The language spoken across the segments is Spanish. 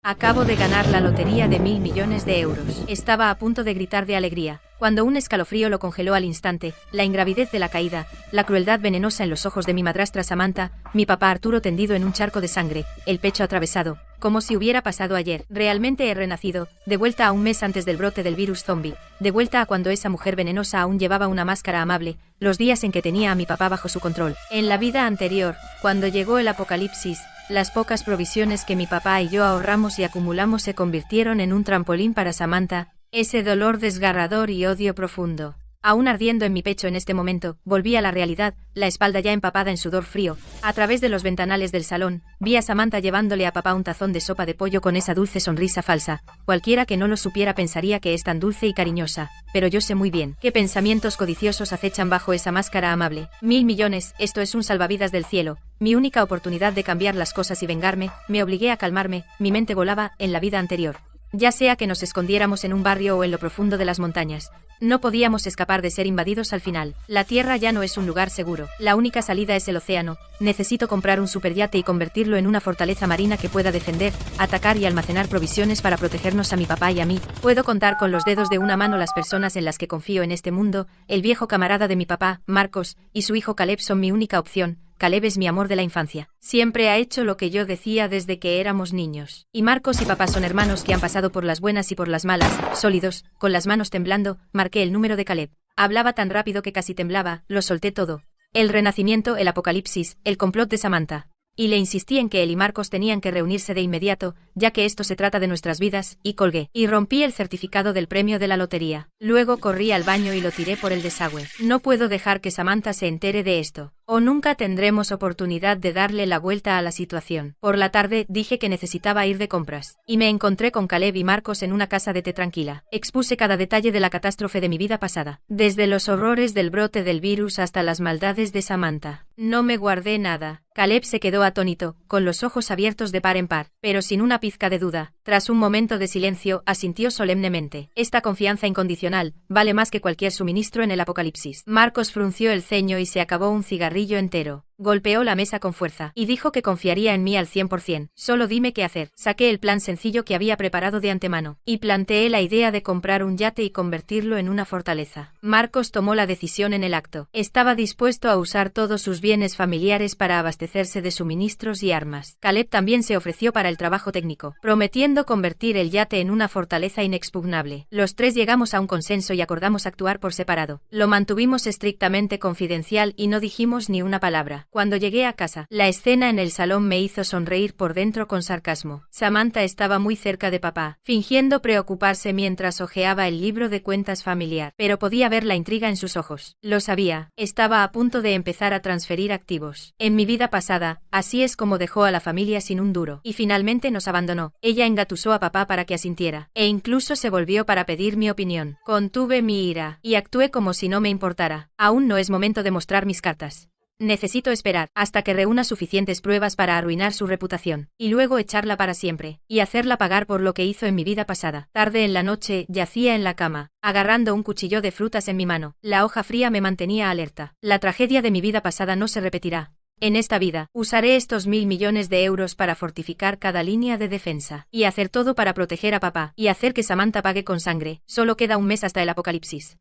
Acabo de ganar la lotería de 1.000 millones de euros. Estaba a punto de gritar de alegría, cuando un escalofrío lo congeló al instante, la ingravidez de la caída, la crueldad venenosa en los ojos de mi madrastra Samantha, mi papá Arturo tendido en un charco de sangre, el pecho atravesado, como si hubiera pasado ayer. Realmente he renacido, de vuelta a un mes antes del brote del virus zombie, de vuelta a cuando esa mujer venenosa aún llevaba una máscara amable, los días en que tenía a mi papá bajo su control. En la vida anterior, cuando llegó el apocalipsis, las pocas provisiones que mi papá y yo ahorramos y acumulamos se convirtieron en un trampolín para Samantha, ese dolor desgarrador y odio profundo. Aún ardiendo en mi pecho en este momento, volví a la realidad, la espalda ya empapada en sudor frío. A través de los ventanales del salón, vi a Samantha llevándole a papá un tazón de sopa de pollo con esa dulce sonrisa falsa. Cualquiera que no lo supiera pensaría que es tan dulce y cariñosa, pero yo sé muy bien qué pensamientos codiciosos acechan bajo esa máscara amable. 1.000 millones, esto es un salvavidas del cielo, mi única oportunidad de cambiar las cosas y vengarme. Me obligué a calmarme, mi mente volaba en la vida anterior. Ya sea que nos escondiéramos en un barrio o en lo profundo de las montañas, no podíamos escapar de ser invadidos al final. La tierra ya no es un lugar seguro. La única salida es el océano. Necesito comprar un superyate y convertirlo en una fortaleza marina que pueda defender, atacar y almacenar provisiones para protegernos a mi papá y a mí. Puedo contar con los dedos de una mano las personas en las que confío en este mundo. El viejo camarada de mi papá, Marcos, y su hijo Caleb son mi única opción. Caleb es mi amor de la infancia. Siempre ha hecho lo que yo decía desde que éramos niños. Y Marcos y papá son hermanos que han pasado por las buenas y por las malas, sólidos, con las manos temblando, marqué el número de Caleb. Hablaba tan rápido que casi temblaba, lo solté todo. El renacimiento, el apocalipsis, el complot de Samantha. Y le insistí en que él y Marcos tenían que reunirse de inmediato, ya que esto se trata de nuestras vidas, y colgué. Y rompí el certificado del premio de la lotería. Luego corrí al baño y lo tiré por el desagüe. No puedo dejar que Samantha se entere de esto, o nunca tendremos oportunidad de darle la vuelta a la situación. Por la tarde dije que necesitaba ir de compras, y me encontré con Caleb y Marcos en una casa de té tranquila. Expuse cada detalle de la catástrofe de mi vida pasada, desde los horrores del brote del virus hasta las maldades de Samantha. No me guardé nada. Caleb se quedó atónito, con los ojos abiertos de par en par, pero sin una pizca de duda. Tras un momento de silencio, asintió solemnemente. Esta confianza incondicional vale más que cualquier suministro en el apocalipsis. Marcos frunció el ceño y se acabó un cigarrillo entero. Golpeó la mesa con fuerza y dijo que confiaría en mí al 100%. Solo dime qué hacer. Saqué el plan sencillo que había preparado de antemano y planteé la idea de comprar un yate y convertirlo en una fortaleza. Marcos tomó la decisión en el acto. Estaba dispuesto a usar todos sus bienes familiares para abastecerse de suministros y armas. Caleb también se ofreció para el trabajo técnico, prometiendo convertir el yate en una fortaleza inexpugnable. Los tres llegamos a un consenso y acordamos actuar por separado. Lo mantuvimos estrictamente confidencial y no dijimos ni una palabra. Cuando llegué a casa, la escena en el salón me hizo sonreír por dentro con sarcasmo. Samantha estaba muy cerca de papá, fingiendo preocuparse mientras hojeaba el libro de cuentas familiar, pero podía ver la intriga en sus ojos. Lo sabía, estaba a punto de empezar a transferir activos. En mi vida pasada, así es como dejó a la familia sin un duro, y finalmente nos abandonó. Ella engatusó a papá para que asintiera, e incluso se volvió para pedir mi opinión. Contuve mi ira, y actué como si no me importara. Aún no es momento de mostrar mis cartas. Necesito esperar hasta que reúna suficientes pruebas para arruinar su reputación, y luego echarla para siempre, y hacerla pagar por lo que hizo en mi vida pasada. Tarde en la noche, yacía en la cama, agarrando un cuchillo de frutas en mi mano. La hoja fría me mantenía alerta. La tragedia de mi vida pasada no se repetirá. En esta vida, usaré estos 1.000 millones de euros para fortificar cada línea de defensa, y hacer todo para proteger a papá, y hacer que Samantha pague con sangre. Solo queda un mes hasta el apocalipsis.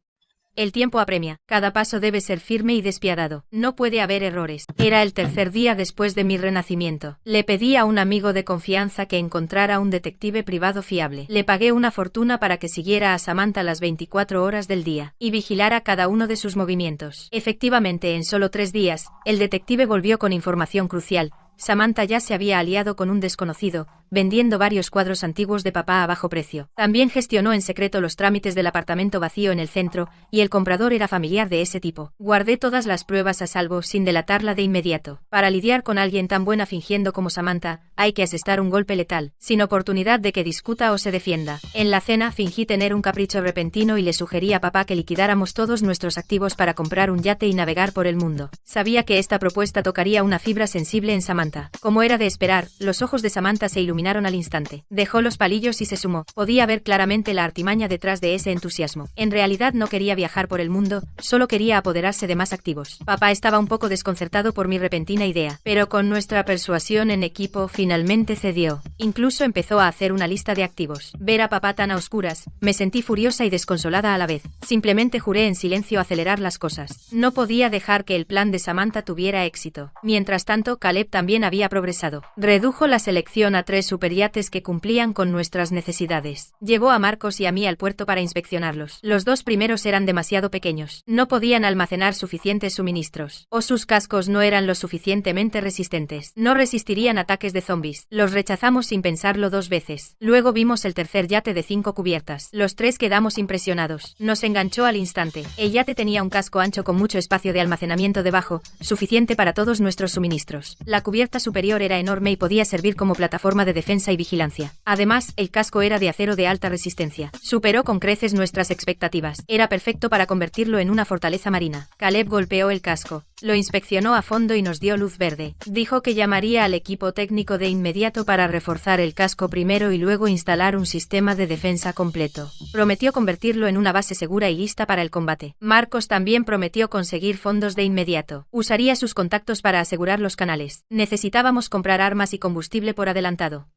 El tiempo apremia, cada paso debe ser firme y despiadado, no puede haber errores. Era el tercer día después de mi renacimiento. Le pedí a un amigo de confianza que encontrara un detective privado fiable. Le pagué una fortuna para que siguiera a Samantha las 24 horas del día, y vigilara cada uno de sus movimientos. Efectivamente, en solo 3 días, el detective volvió con información crucial. Samantha ya se había aliado con un desconocido, vendiendo varios cuadros antiguos de papá a bajo precio. También gestionó en secreto los trámites del apartamento vacío en el centro, y el comprador era familiar de ese tipo. Guardé todas las pruebas a salvo sin delatarla de inmediato. Para lidiar con alguien tan buena fingiendo como Samantha, hay que asestar un golpe letal, sin oportunidad de que discuta o se defienda. En la cena fingí tener un capricho repentino y le sugerí a papá que liquidáramos todos nuestros activos para comprar un yate y navegar por el mundo. Sabía que esta propuesta tocaría una fibra sensible en Samantha. Samantha. Como era de esperar, los ojos de Samantha se iluminaron al instante. Dejó los palillos y se sumó. Podía ver claramente la artimaña detrás de ese entusiasmo. En realidad no quería viajar por el mundo, solo quería apoderarse de más activos. Papá estaba un poco desconcertado por mi repentina idea, pero con nuestra persuasión en equipo finalmente cedió. Incluso empezó a hacer una lista de activos. Ver a papá tan a oscuras, me sentí furiosa y desconsolada a la vez. Simplemente juré en silencio acelerar las cosas. No podía dejar que el plan de Samantha tuviera éxito. Mientras tanto, Caleb también había progresado. Redujo la selección a 3 superyates que cumplían con nuestras necesidades. Llevó a Marcos y a mí al puerto para inspeccionarlos. Los 2 primeros eran demasiado pequeños. No podían almacenar suficientes suministros. O sus cascos no eran lo suficientemente resistentes. No resistirían ataques de zombies. Los rechazamos sin pensarlo 2 veces. Luego vimos el tercer yate de 5 cubiertas. Los 3 quedamos impresionados. Nos enganchó al instante. El yate tenía un casco ancho con mucho espacio de almacenamiento debajo, suficiente para todos nuestros suministros. La cubierta superior era enorme y podía servir como plataforma de defensa y vigilancia. Además, el casco era de acero de alta resistencia. Superó con creces nuestras expectativas. Era perfecto para convertirlo en una fortaleza marina. Caleb golpeó el casco. Lo inspeccionó a fondo y nos dio luz verde. Dijo que llamaría al equipo técnico de inmediato para reforzar el casco primero y luego instalar un sistema de defensa completo. Prometió convertirlo en una base segura y lista para el combate. Marcos también prometió conseguir fondos de inmediato. Usaría sus contactos para asegurar los canales. Necesitábamos comprar armas y combustible por adelantado.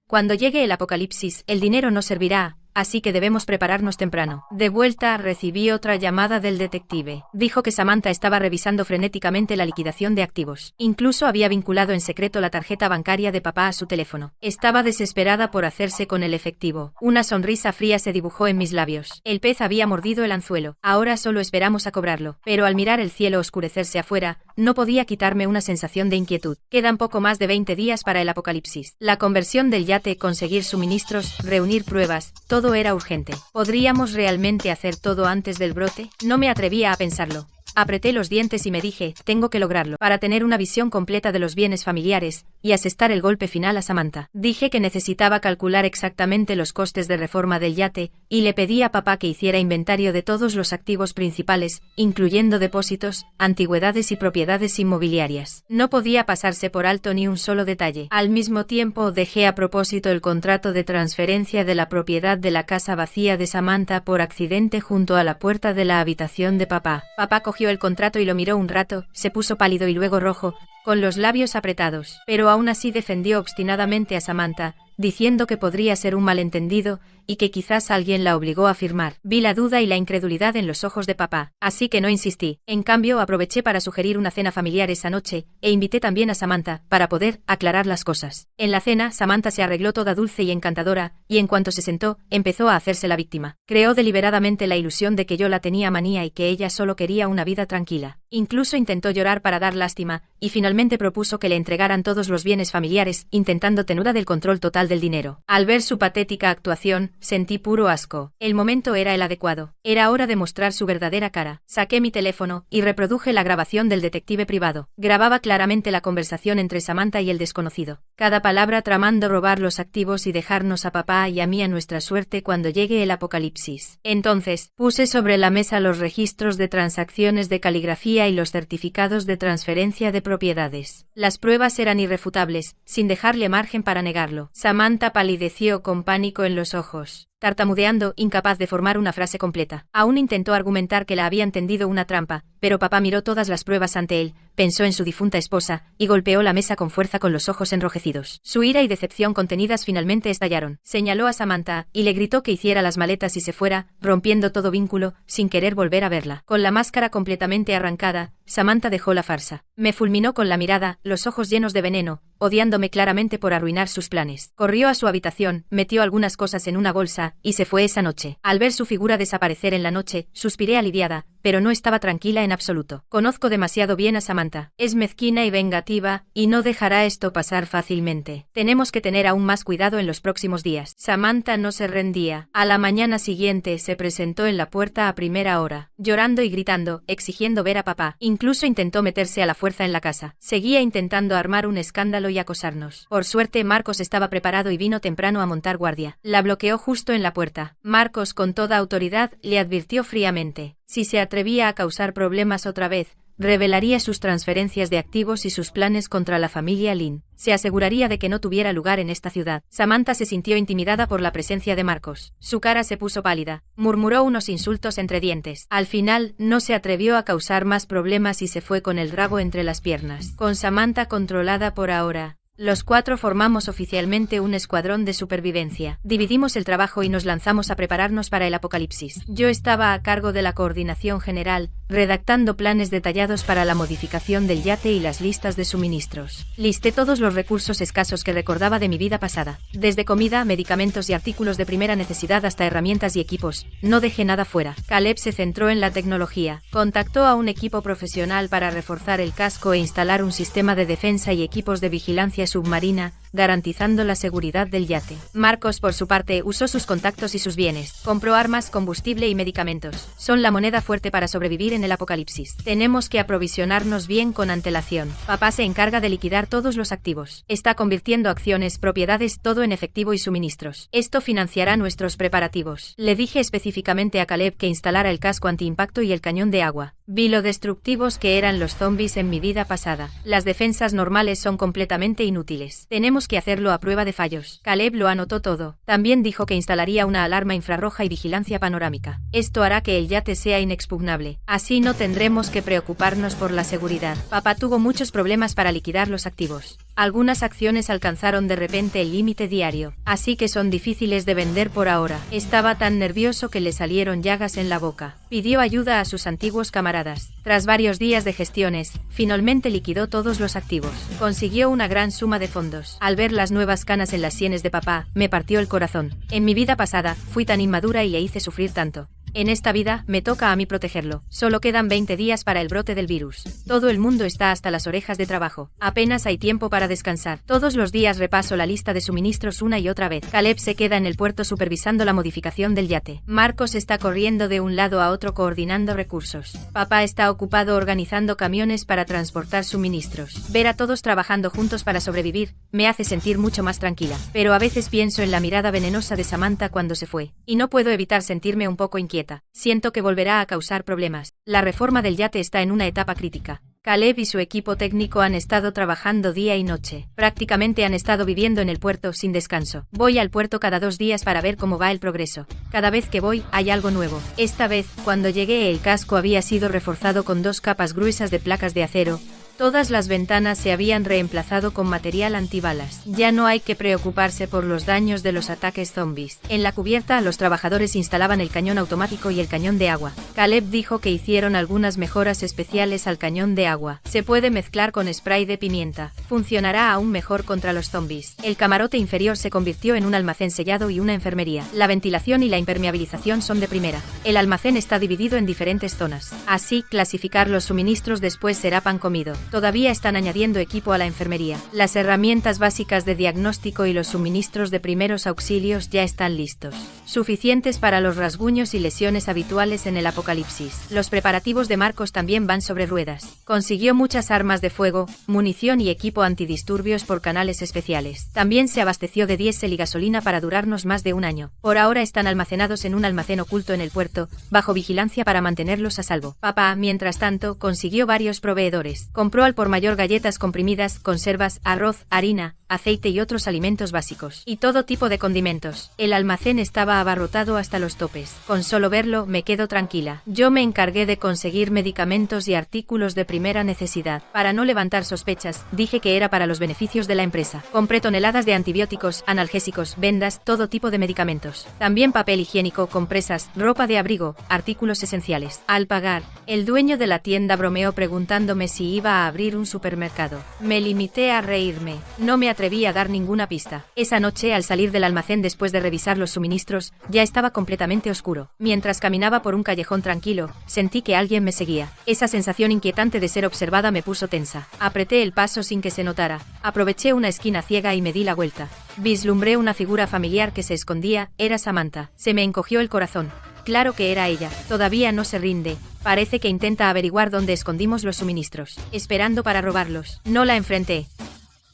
Cuando llegue el apocalipsis, el dinero no servirá, así que debemos prepararnos temprano. De vuelta, recibí otra llamada del detective. Dijo que Samantha estaba revisando frenéticamente la liquidación de activos. Incluso había vinculado en secreto la tarjeta bancaria de papá a su teléfono. Estaba desesperada por hacerse con el efectivo. Una sonrisa fría se dibujó en mis labios. El pez había mordido el anzuelo. Ahora solo esperamos a cobrarlo. Pero al mirar el cielo oscurecerse afuera, no podía quitarme una sensación de inquietud. Quedan poco más de 20 días para el apocalipsis. La conversión del yate, conseguir suministros, reunir pruebas, todo era urgente. ¿Podríamos realmente hacer todo antes del brote? No me atrevía a pensarlo. Apreté los dientes y me dije, tengo que lograrlo, para tener una visión completa de los bienes familiares, y asestar el golpe final a Samantha. Dije que necesitaba calcular exactamente los costes de reforma del yate, y le pedí a papá que hiciera inventario de todos los activos principales, incluyendo depósitos, antigüedades y propiedades inmobiliarias. No podía pasarse por alto ni un solo detalle. Al mismo tiempo, dejé a propósito el contrato de transferencia de la propiedad de la casa vacía de Samantha por accidente junto a la puerta de la habitación de papá. Papá cogió el contrato y lo miró un rato, se puso pálido y luego rojo, con los labios apretados, pero aún así defendió obstinadamente a Samantha, diciendo que podría ser un malentendido y que quizás alguien la obligó a firmar. Vi la duda y la incredulidad en los ojos de papá, así que no insistí. En cambio, aproveché para sugerir una cena familiar esa noche, e invité también a Samantha, para poder aclarar las cosas. En la cena, Samantha se arregló toda dulce y encantadora, y en cuanto se sentó, empezó a hacerse la víctima. Creó deliberadamente la ilusión de que yo la tenía manía y que ella solo quería una vida tranquila. Incluso intentó llorar para dar lástima, y finalmente propuso que le entregaran todos los bienes familiares, intentando tener del control total del dinero. Al ver su patética actuación, sentí puro asco. El momento era el adecuado. Era hora de mostrar su verdadera cara. Saqué mi teléfono y reproduje la grabación del detective privado. Grababa claramente la conversación entre Samantha y el desconocido. Cada palabra tramando robar los activos y dejarnos a papá y a mí a nuestra suerte cuando llegue el apocalipsis. Entonces, puse sobre la mesa los registros de transacciones de caligrafía y los certificados de transferencia de propiedades. Las pruebas eran irrefutables, sin dejarle margen para negarlo. Samantha palideció con pánico en los ojos, tartamudeando, incapaz de formar una frase completa. Aún intentó argumentar que la habían tendido una trampa, pero papá miró todas las pruebas ante él, pensó en su difunta esposa, y golpeó la mesa con fuerza con los ojos enrojecidos. Su ira y decepción contenidas finalmente estallaron. Señaló a Samantha, y le gritó que hiciera las maletas y se fuera, rompiendo todo vínculo, sin querer volver a verla. Con la máscara completamente arrancada, Samantha dejó la farsa. Me fulminó con la mirada, los ojos llenos de veneno, odiándome claramente por arruinar sus planes. Corrió a su habitación, metió algunas cosas en una bolsa, y se fue esa noche. Al ver su figura desaparecer en la noche, suspiré aliviada, pero no estaba tranquila en absoluto. Conozco demasiado bien a Samantha. Es mezquina y vengativa, y no dejará esto pasar fácilmente. Tenemos que tener aún más cuidado en los próximos días. Samantha no se rendía. A la mañana siguiente se presentó en la puerta a primera hora, llorando y gritando, exigiendo ver a papá. Incluso intentó meterse a la fuerza en la casa. Seguía intentando armar un escándalo y acosarnos. Por suerte, Marcos estaba preparado y vino temprano a montar guardia. La bloqueó justo en la puerta. Marcos, con toda autoridad, le advirtió fríamente: si se atrevía a causar problemas otra vez, revelaría sus transferencias de activos y sus planes contra la familia Lin. Se aseguraría de que no tuviera lugar en esta ciudad. Samantha se sintió intimidada por la presencia de Marcos. Su cara se puso pálida. Murmuró unos insultos entre dientes. Al final, no se atrevió a causar más problemas y se fue con el rabo entre las piernas. Con Samantha controlada por ahora, los 4 formamos oficialmente un escuadrón de supervivencia. Dividimos el trabajo y nos lanzamos a prepararnos para el apocalipsis. Yo estaba a cargo de la coordinación general, redactando planes detallados para la modificación del yate y las listas de suministros. Listé todos los recursos escasos que recordaba de mi vida pasada. Desde comida, medicamentos y artículos de primera necesidad hasta herramientas y equipos. No dejé nada fuera. Caleb se centró en la tecnología. Contactó a un equipo profesional para reforzar el casco e instalar un sistema de defensa y equipos de vigilancia submarina, garantizando la seguridad del yate. Marcos, por su parte, usó sus contactos y sus bienes. Compró armas, combustible y medicamentos. Son la moneda fuerte para sobrevivir en el apocalipsis. Tenemos que aprovisionarnos bien con antelación. Papá se encarga de liquidar todos los activos. Está convirtiendo acciones, propiedades, todo en efectivo y suministros. Esto financiará nuestros preparativos. Le dije específicamente a Caleb que instalara el casco antiimpacto y el cañón de agua. Vi lo destructivos que eran los zombies en mi vida pasada. Las defensas normales son completamente inútiles. Tenemos que hacerlo a prueba de fallos. Caleb lo anotó todo. También dijo que instalaría una alarma infrarroja y vigilancia panorámica. Esto hará que el yate sea inexpugnable. Así no tendremos que preocuparnos por la seguridad. Papá tuvo muchos problemas para liquidar los activos. Algunas acciones alcanzaron de repente el límite diario, así que son difíciles de vender por ahora. Estaba tan nervioso que le salieron llagas en la boca. Pidió ayuda a sus antiguos camaradas. Tras varios días de gestiones, finalmente liquidó todos los activos. Consiguió una gran suma de fondos. Al ver las nuevas canas en las sienes de papá, me partió el corazón. En mi vida pasada, fui tan inmadura y le hice sufrir tanto. En esta vida, me toca a mí protegerlo. Solo quedan 20 días para el brote del virus. Todo el mundo está hasta las orejas de trabajo. Apenas hay tiempo para descansar. Todos los días repaso la lista de suministros una y otra vez. Caleb se queda en el puerto supervisando la modificación del yate. Marcos está corriendo de un lado a otro coordinando recursos. Papá está ocupado organizando camiones para transportar suministros. Ver a todos trabajando juntos para sobrevivir, me hace sentir mucho más tranquila. Pero a veces pienso en la mirada venenosa de Samantha cuando se fue. Y no puedo evitar sentirme un poco inquieta. Siento que volverá a causar problemas. La reforma del yate está en una etapa crítica. Caleb y su equipo técnico han estado trabajando día y noche. Prácticamente han estado viviendo en el puerto sin descanso. Voy al puerto cada 2 días para ver cómo va el progreso. Cada vez que voy, hay algo nuevo. Esta vez, cuando llegué, el casco había sido reforzado con 2 capas gruesas de placas de acero. Todas las ventanas se habían reemplazado con material antibalas. Ya no hay que preocuparse por los daños de los ataques zombies. En la cubierta, los trabajadores instalaban el cañón automático y el cañón de agua. Caleb dijo que hicieron algunas mejoras especiales al cañón de agua. Se puede mezclar con spray de pimienta. Funcionará aún mejor contra los zombies. El camarote inferior se convirtió en un almacén sellado y una enfermería. La ventilación y la impermeabilización son de primera. El almacén está dividido en diferentes zonas. Así, clasificar los suministros después será pan comido. Todavía están añadiendo equipo a la enfermería. Las herramientas básicas de diagnóstico y los suministros de primeros auxilios ya están listos. Suficientes para los rasguños y lesiones habituales en el apocalipsis. Los preparativos de Marcos también van sobre ruedas. Consiguió muchas armas de fuego, munición y equipo antidisturbios por canales especiales. También se abasteció de diésel y gasolina para durarnos más de un año. Por ahora están almacenados en un almacén oculto en el puerto, bajo vigilancia para mantenerlos a salvo. Papá, mientras tanto, consiguió varios proveedores. Compró al por mayor galletas comprimidas, conservas, arroz, harina, aceite y otros alimentos básicos. Y todo tipo de condimentos. El almacén estaba abarrotado hasta los topes. Con solo verlo, me quedo tranquila. Yo me encargué de conseguir medicamentos y artículos de primera necesidad. Para no levantar sospechas, dije que era para los beneficios de la empresa. Compré toneladas de antibióticos, analgésicos, vendas, todo tipo de medicamentos. También papel higiénico, compresas, ropa de abrigo, artículos esenciales. Al pagar, el dueño de la tienda bromeó preguntándome si iba a abrir un supermercado. Me limité a reírme. No me atreví a dar ninguna pista. Esa noche, al salir del almacén después de revisar los suministros, ya estaba completamente oscuro. Mientras caminaba por un callejón tranquilo, sentí que alguien me seguía. Esa sensación inquietante de ser observada me puso tensa. Apreté el paso sin que se notara. Aproveché una esquina ciega y me di la vuelta. Vislumbré una figura familiar que se escondía. Era Samantha. Se me encogió el corazón. Claro que era ella. Todavía no se rinde. Parece que intenta averiguar dónde escondimos los suministros, esperando para robarlos. No la enfrenté.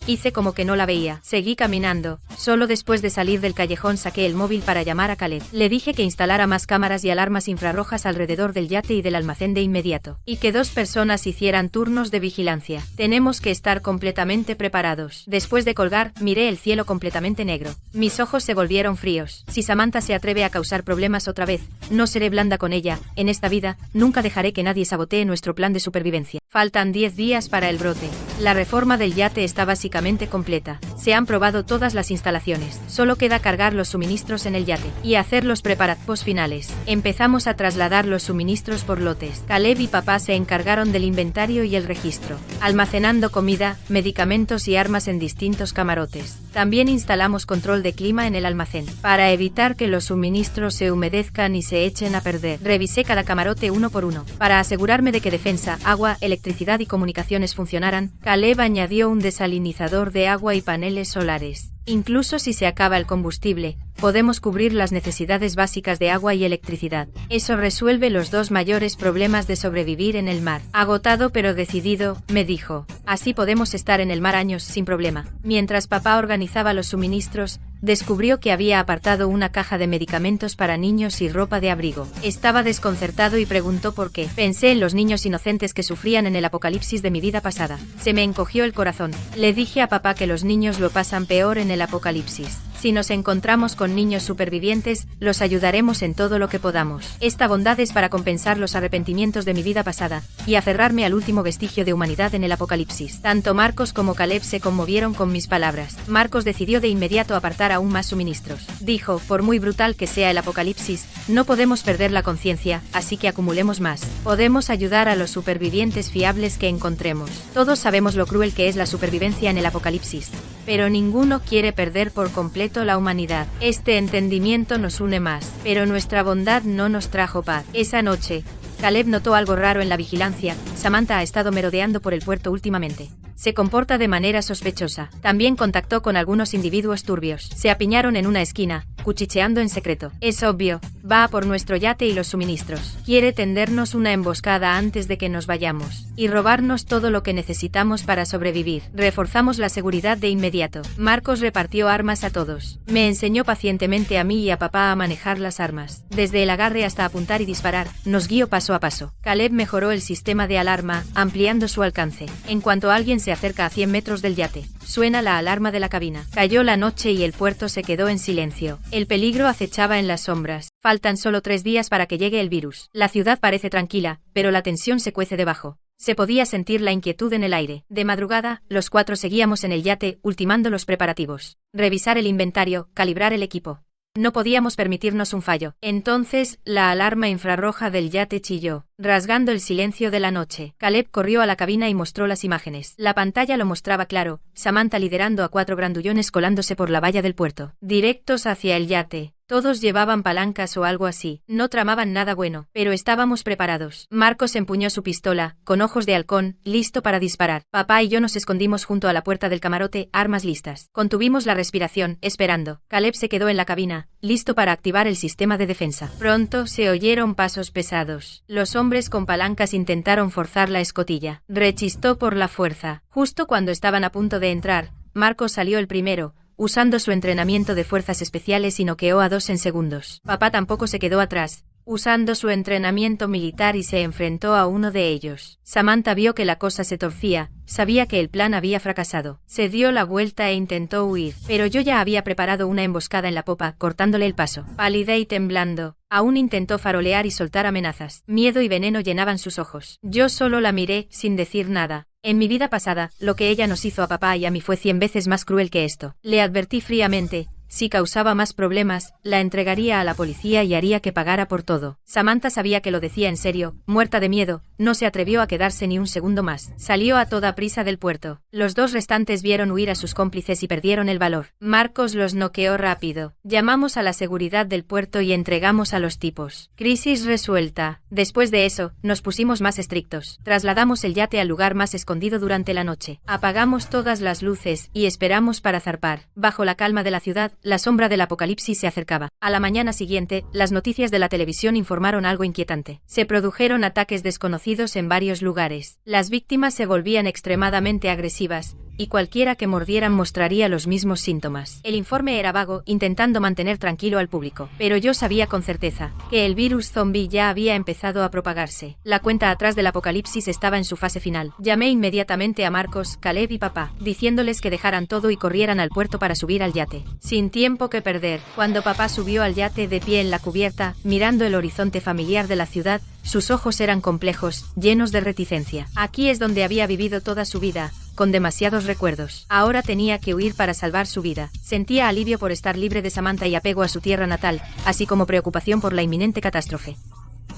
Hice como que no la veía. Seguí caminando. Solo después de salir del callejón saqué el móvil para llamar a Caleb. Le dije que instalara más cámaras y alarmas infrarrojas alrededor del yate y del almacén de inmediato. Y que 2 personas hicieran turnos de vigilancia. Tenemos que estar completamente preparados. Después de colgar, miré el cielo completamente negro. Mis ojos se volvieron fríos. Si Samantha se atreve a causar problemas otra vez, no seré blanda con ella. En esta vida, nunca dejaré que nadie sabotee nuestro plan de supervivencia. Faltan 10 días para el brote. La reforma del yate está básicamente completa. Se han probado todas las instalaciones. Solo queda cargar los suministros en el yate y hacer los preparativos finales. Empezamos a trasladar los suministros por lotes. Caleb y papá se encargaron del inventario y el registro, almacenando comida, medicamentos y armas en distintos camarotes. También instalamos control de clima en el almacén, para evitar que los suministros se humedezcan y se echen a perder. Revisé cada camarote uno por uno, para asegurarme de que defensa, agua, electricidad y comunicaciones funcionaran. Caleb añadió un desalinizador de agua y paneles solares. Incluso si se acaba el combustible, podemos cubrir las necesidades básicas de agua y electricidad. Eso resuelve los 2 mayores problemas de sobrevivir en el mar. Agotado pero decidido, me dijo. Así podemos estar en el mar años sin problema. Mientras papá organizaba los suministros, descubrió que había apartado una caja de medicamentos para niños y ropa de abrigo. Estaba desconcertado y preguntó por qué. Pensé en los niños inocentes que sufrían en el apocalipsis de mi vida pasada. Se me encogió el corazón. Le dije a papá que los niños lo pasan peor en el apocalipsis. Si nos encontramos con niños supervivientes, los ayudaremos en todo lo que podamos. Esta bondad es para compensar los arrepentimientos de mi vida pasada, y aferrarme al último vestigio de humanidad en el apocalipsis. Tanto Marcos como Caleb se conmovieron con mis palabras. Marcos decidió de inmediato apartar aún más suministros. Dijo, por muy brutal que sea el apocalipsis, no podemos perder la conciencia, así que acumulemos más. Podemos ayudar a los supervivientes fiables que encontremos. Todos sabemos lo cruel que es la supervivencia en el apocalipsis, pero ninguno quiere perder por completo la humanidad. Este entendimiento nos une más, pero nuestra bondad no nos trajo paz. Esa noche, Caleb notó algo raro en la vigilancia. Samantha ha estado merodeando por el puerto últimamente. Se comporta de manera sospechosa. También contactó con algunos individuos turbios. Se apiñaron en una esquina, cuchicheando en secreto. Es obvio, va a por nuestro yate y los suministros. Quiere tendernos una emboscada antes de que nos vayamos, y robarnos todo lo que necesitamos para sobrevivir. Reforzamos la seguridad de inmediato. Marcos repartió armas a todos. Me enseñó pacientemente a mí y a papá a manejar las armas. Desde el agarre hasta apuntar y disparar, nos guió paso a paso. Caleb mejoró el sistema de alarma, ampliando su alcance. En cuanto alguien se acerca a 100 metros del yate, suena la alarma de la cabina. Cayó la noche y el puerto se quedó en silencio. El peligro acechaba en las sombras. Faltan solo 3 días para que llegue el virus. La ciudad parece tranquila, pero la tensión se cuece debajo. Se podía sentir la inquietud en el aire. De madrugada, los 4 seguíamos en el yate, ultimando los preparativos. Revisar el inventario, calibrar el equipo. No podíamos permitirnos un fallo. Entonces, la alarma infrarroja del yate chilló, rasgando el silencio de la noche. Caleb corrió a la cabina y mostró las imágenes. La pantalla lo mostraba claro, Samantha liderando a 4 grandullones colándose por la valla del puerto, directos hacia el yate. Todos llevaban palancas o algo así. No tramaban nada bueno, pero estábamos preparados. Marcos empuñó su pistola, con ojos de halcón, listo para disparar. Papá y yo nos escondimos junto a la puerta del camarote, armas listas. Contuvimos la respiración, esperando. Caleb se quedó en la cabina, listo para activar el sistema de defensa. Pronto se oyeron pasos pesados. Los hombres con palancas intentaron forzar la escotilla. Rechistó por la fuerza. Justo cuando estaban a punto de entrar, Marcos salió el primero, usando su entrenamiento de fuerzas especiales y noqueó a 2 en segundos. Papá tampoco se quedó atrás, usando su entrenamiento militar y se enfrentó a uno de ellos. Samantha vio que la cosa se torcía, sabía que el plan había fracasado. Se dio la vuelta e intentó huir, pero yo ya había preparado una emboscada en la popa, cortándole el paso. Pálida y temblando, aún intentó farolear y soltar amenazas. Miedo y veneno llenaban sus ojos. Yo solo la miré, sin decir nada. En mi vida pasada, lo que ella nos hizo a papá y a mí fue 100 veces más cruel que esto. Le advertí fríamente. Si causaba más problemas, la entregaría a la policía y haría que pagara por todo. Samantha sabía que lo decía en serio, muerta de miedo, no se atrevió a quedarse ni un segundo más. Salió a toda prisa del puerto. Los 2 restantes vieron huir a sus cómplices y perdieron el valor. Marcos los noqueó rápido. Llamamos a la seguridad del puerto y entregamos a los tipos. Crisis resuelta. Después de eso, nos pusimos más estrictos. Trasladamos el yate al lugar más escondido durante la noche. Apagamos todas las luces y esperamos para zarpar. Bajo la calma de la ciudad, la sombra del apocalipsis se acercaba. A la mañana siguiente, las noticias de la televisión informaron algo inquietante. Se produjeron ataques desconocidos en varios lugares. Las víctimas se volvían extremadamente agresivas, y cualquiera que mordieran mostraría los mismos síntomas. El informe era vago, intentando mantener tranquilo al público, pero yo sabía con certeza que el virus zombie ya había empezado a propagarse. La cuenta atrás del apocalipsis estaba en su fase final. Llamé inmediatamente a Marcos, Caleb y papá, diciéndoles que dejaran todo y corrieran al puerto para subir al yate. Sin tiempo que perder, cuando papá subió al yate de pie en la cubierta, mirando el horizonte familiar de la ciudad, sus ojos eran complejos, llenos de reticencia. Aquí es donde había vivido toda su vida, con demasiados recuerdos. Ahora tenía que huir para salvar su vida. Sentía alivio por estar libre de Samantha y apego a su tierra natal, así como preocupación por la inminente catástrofe.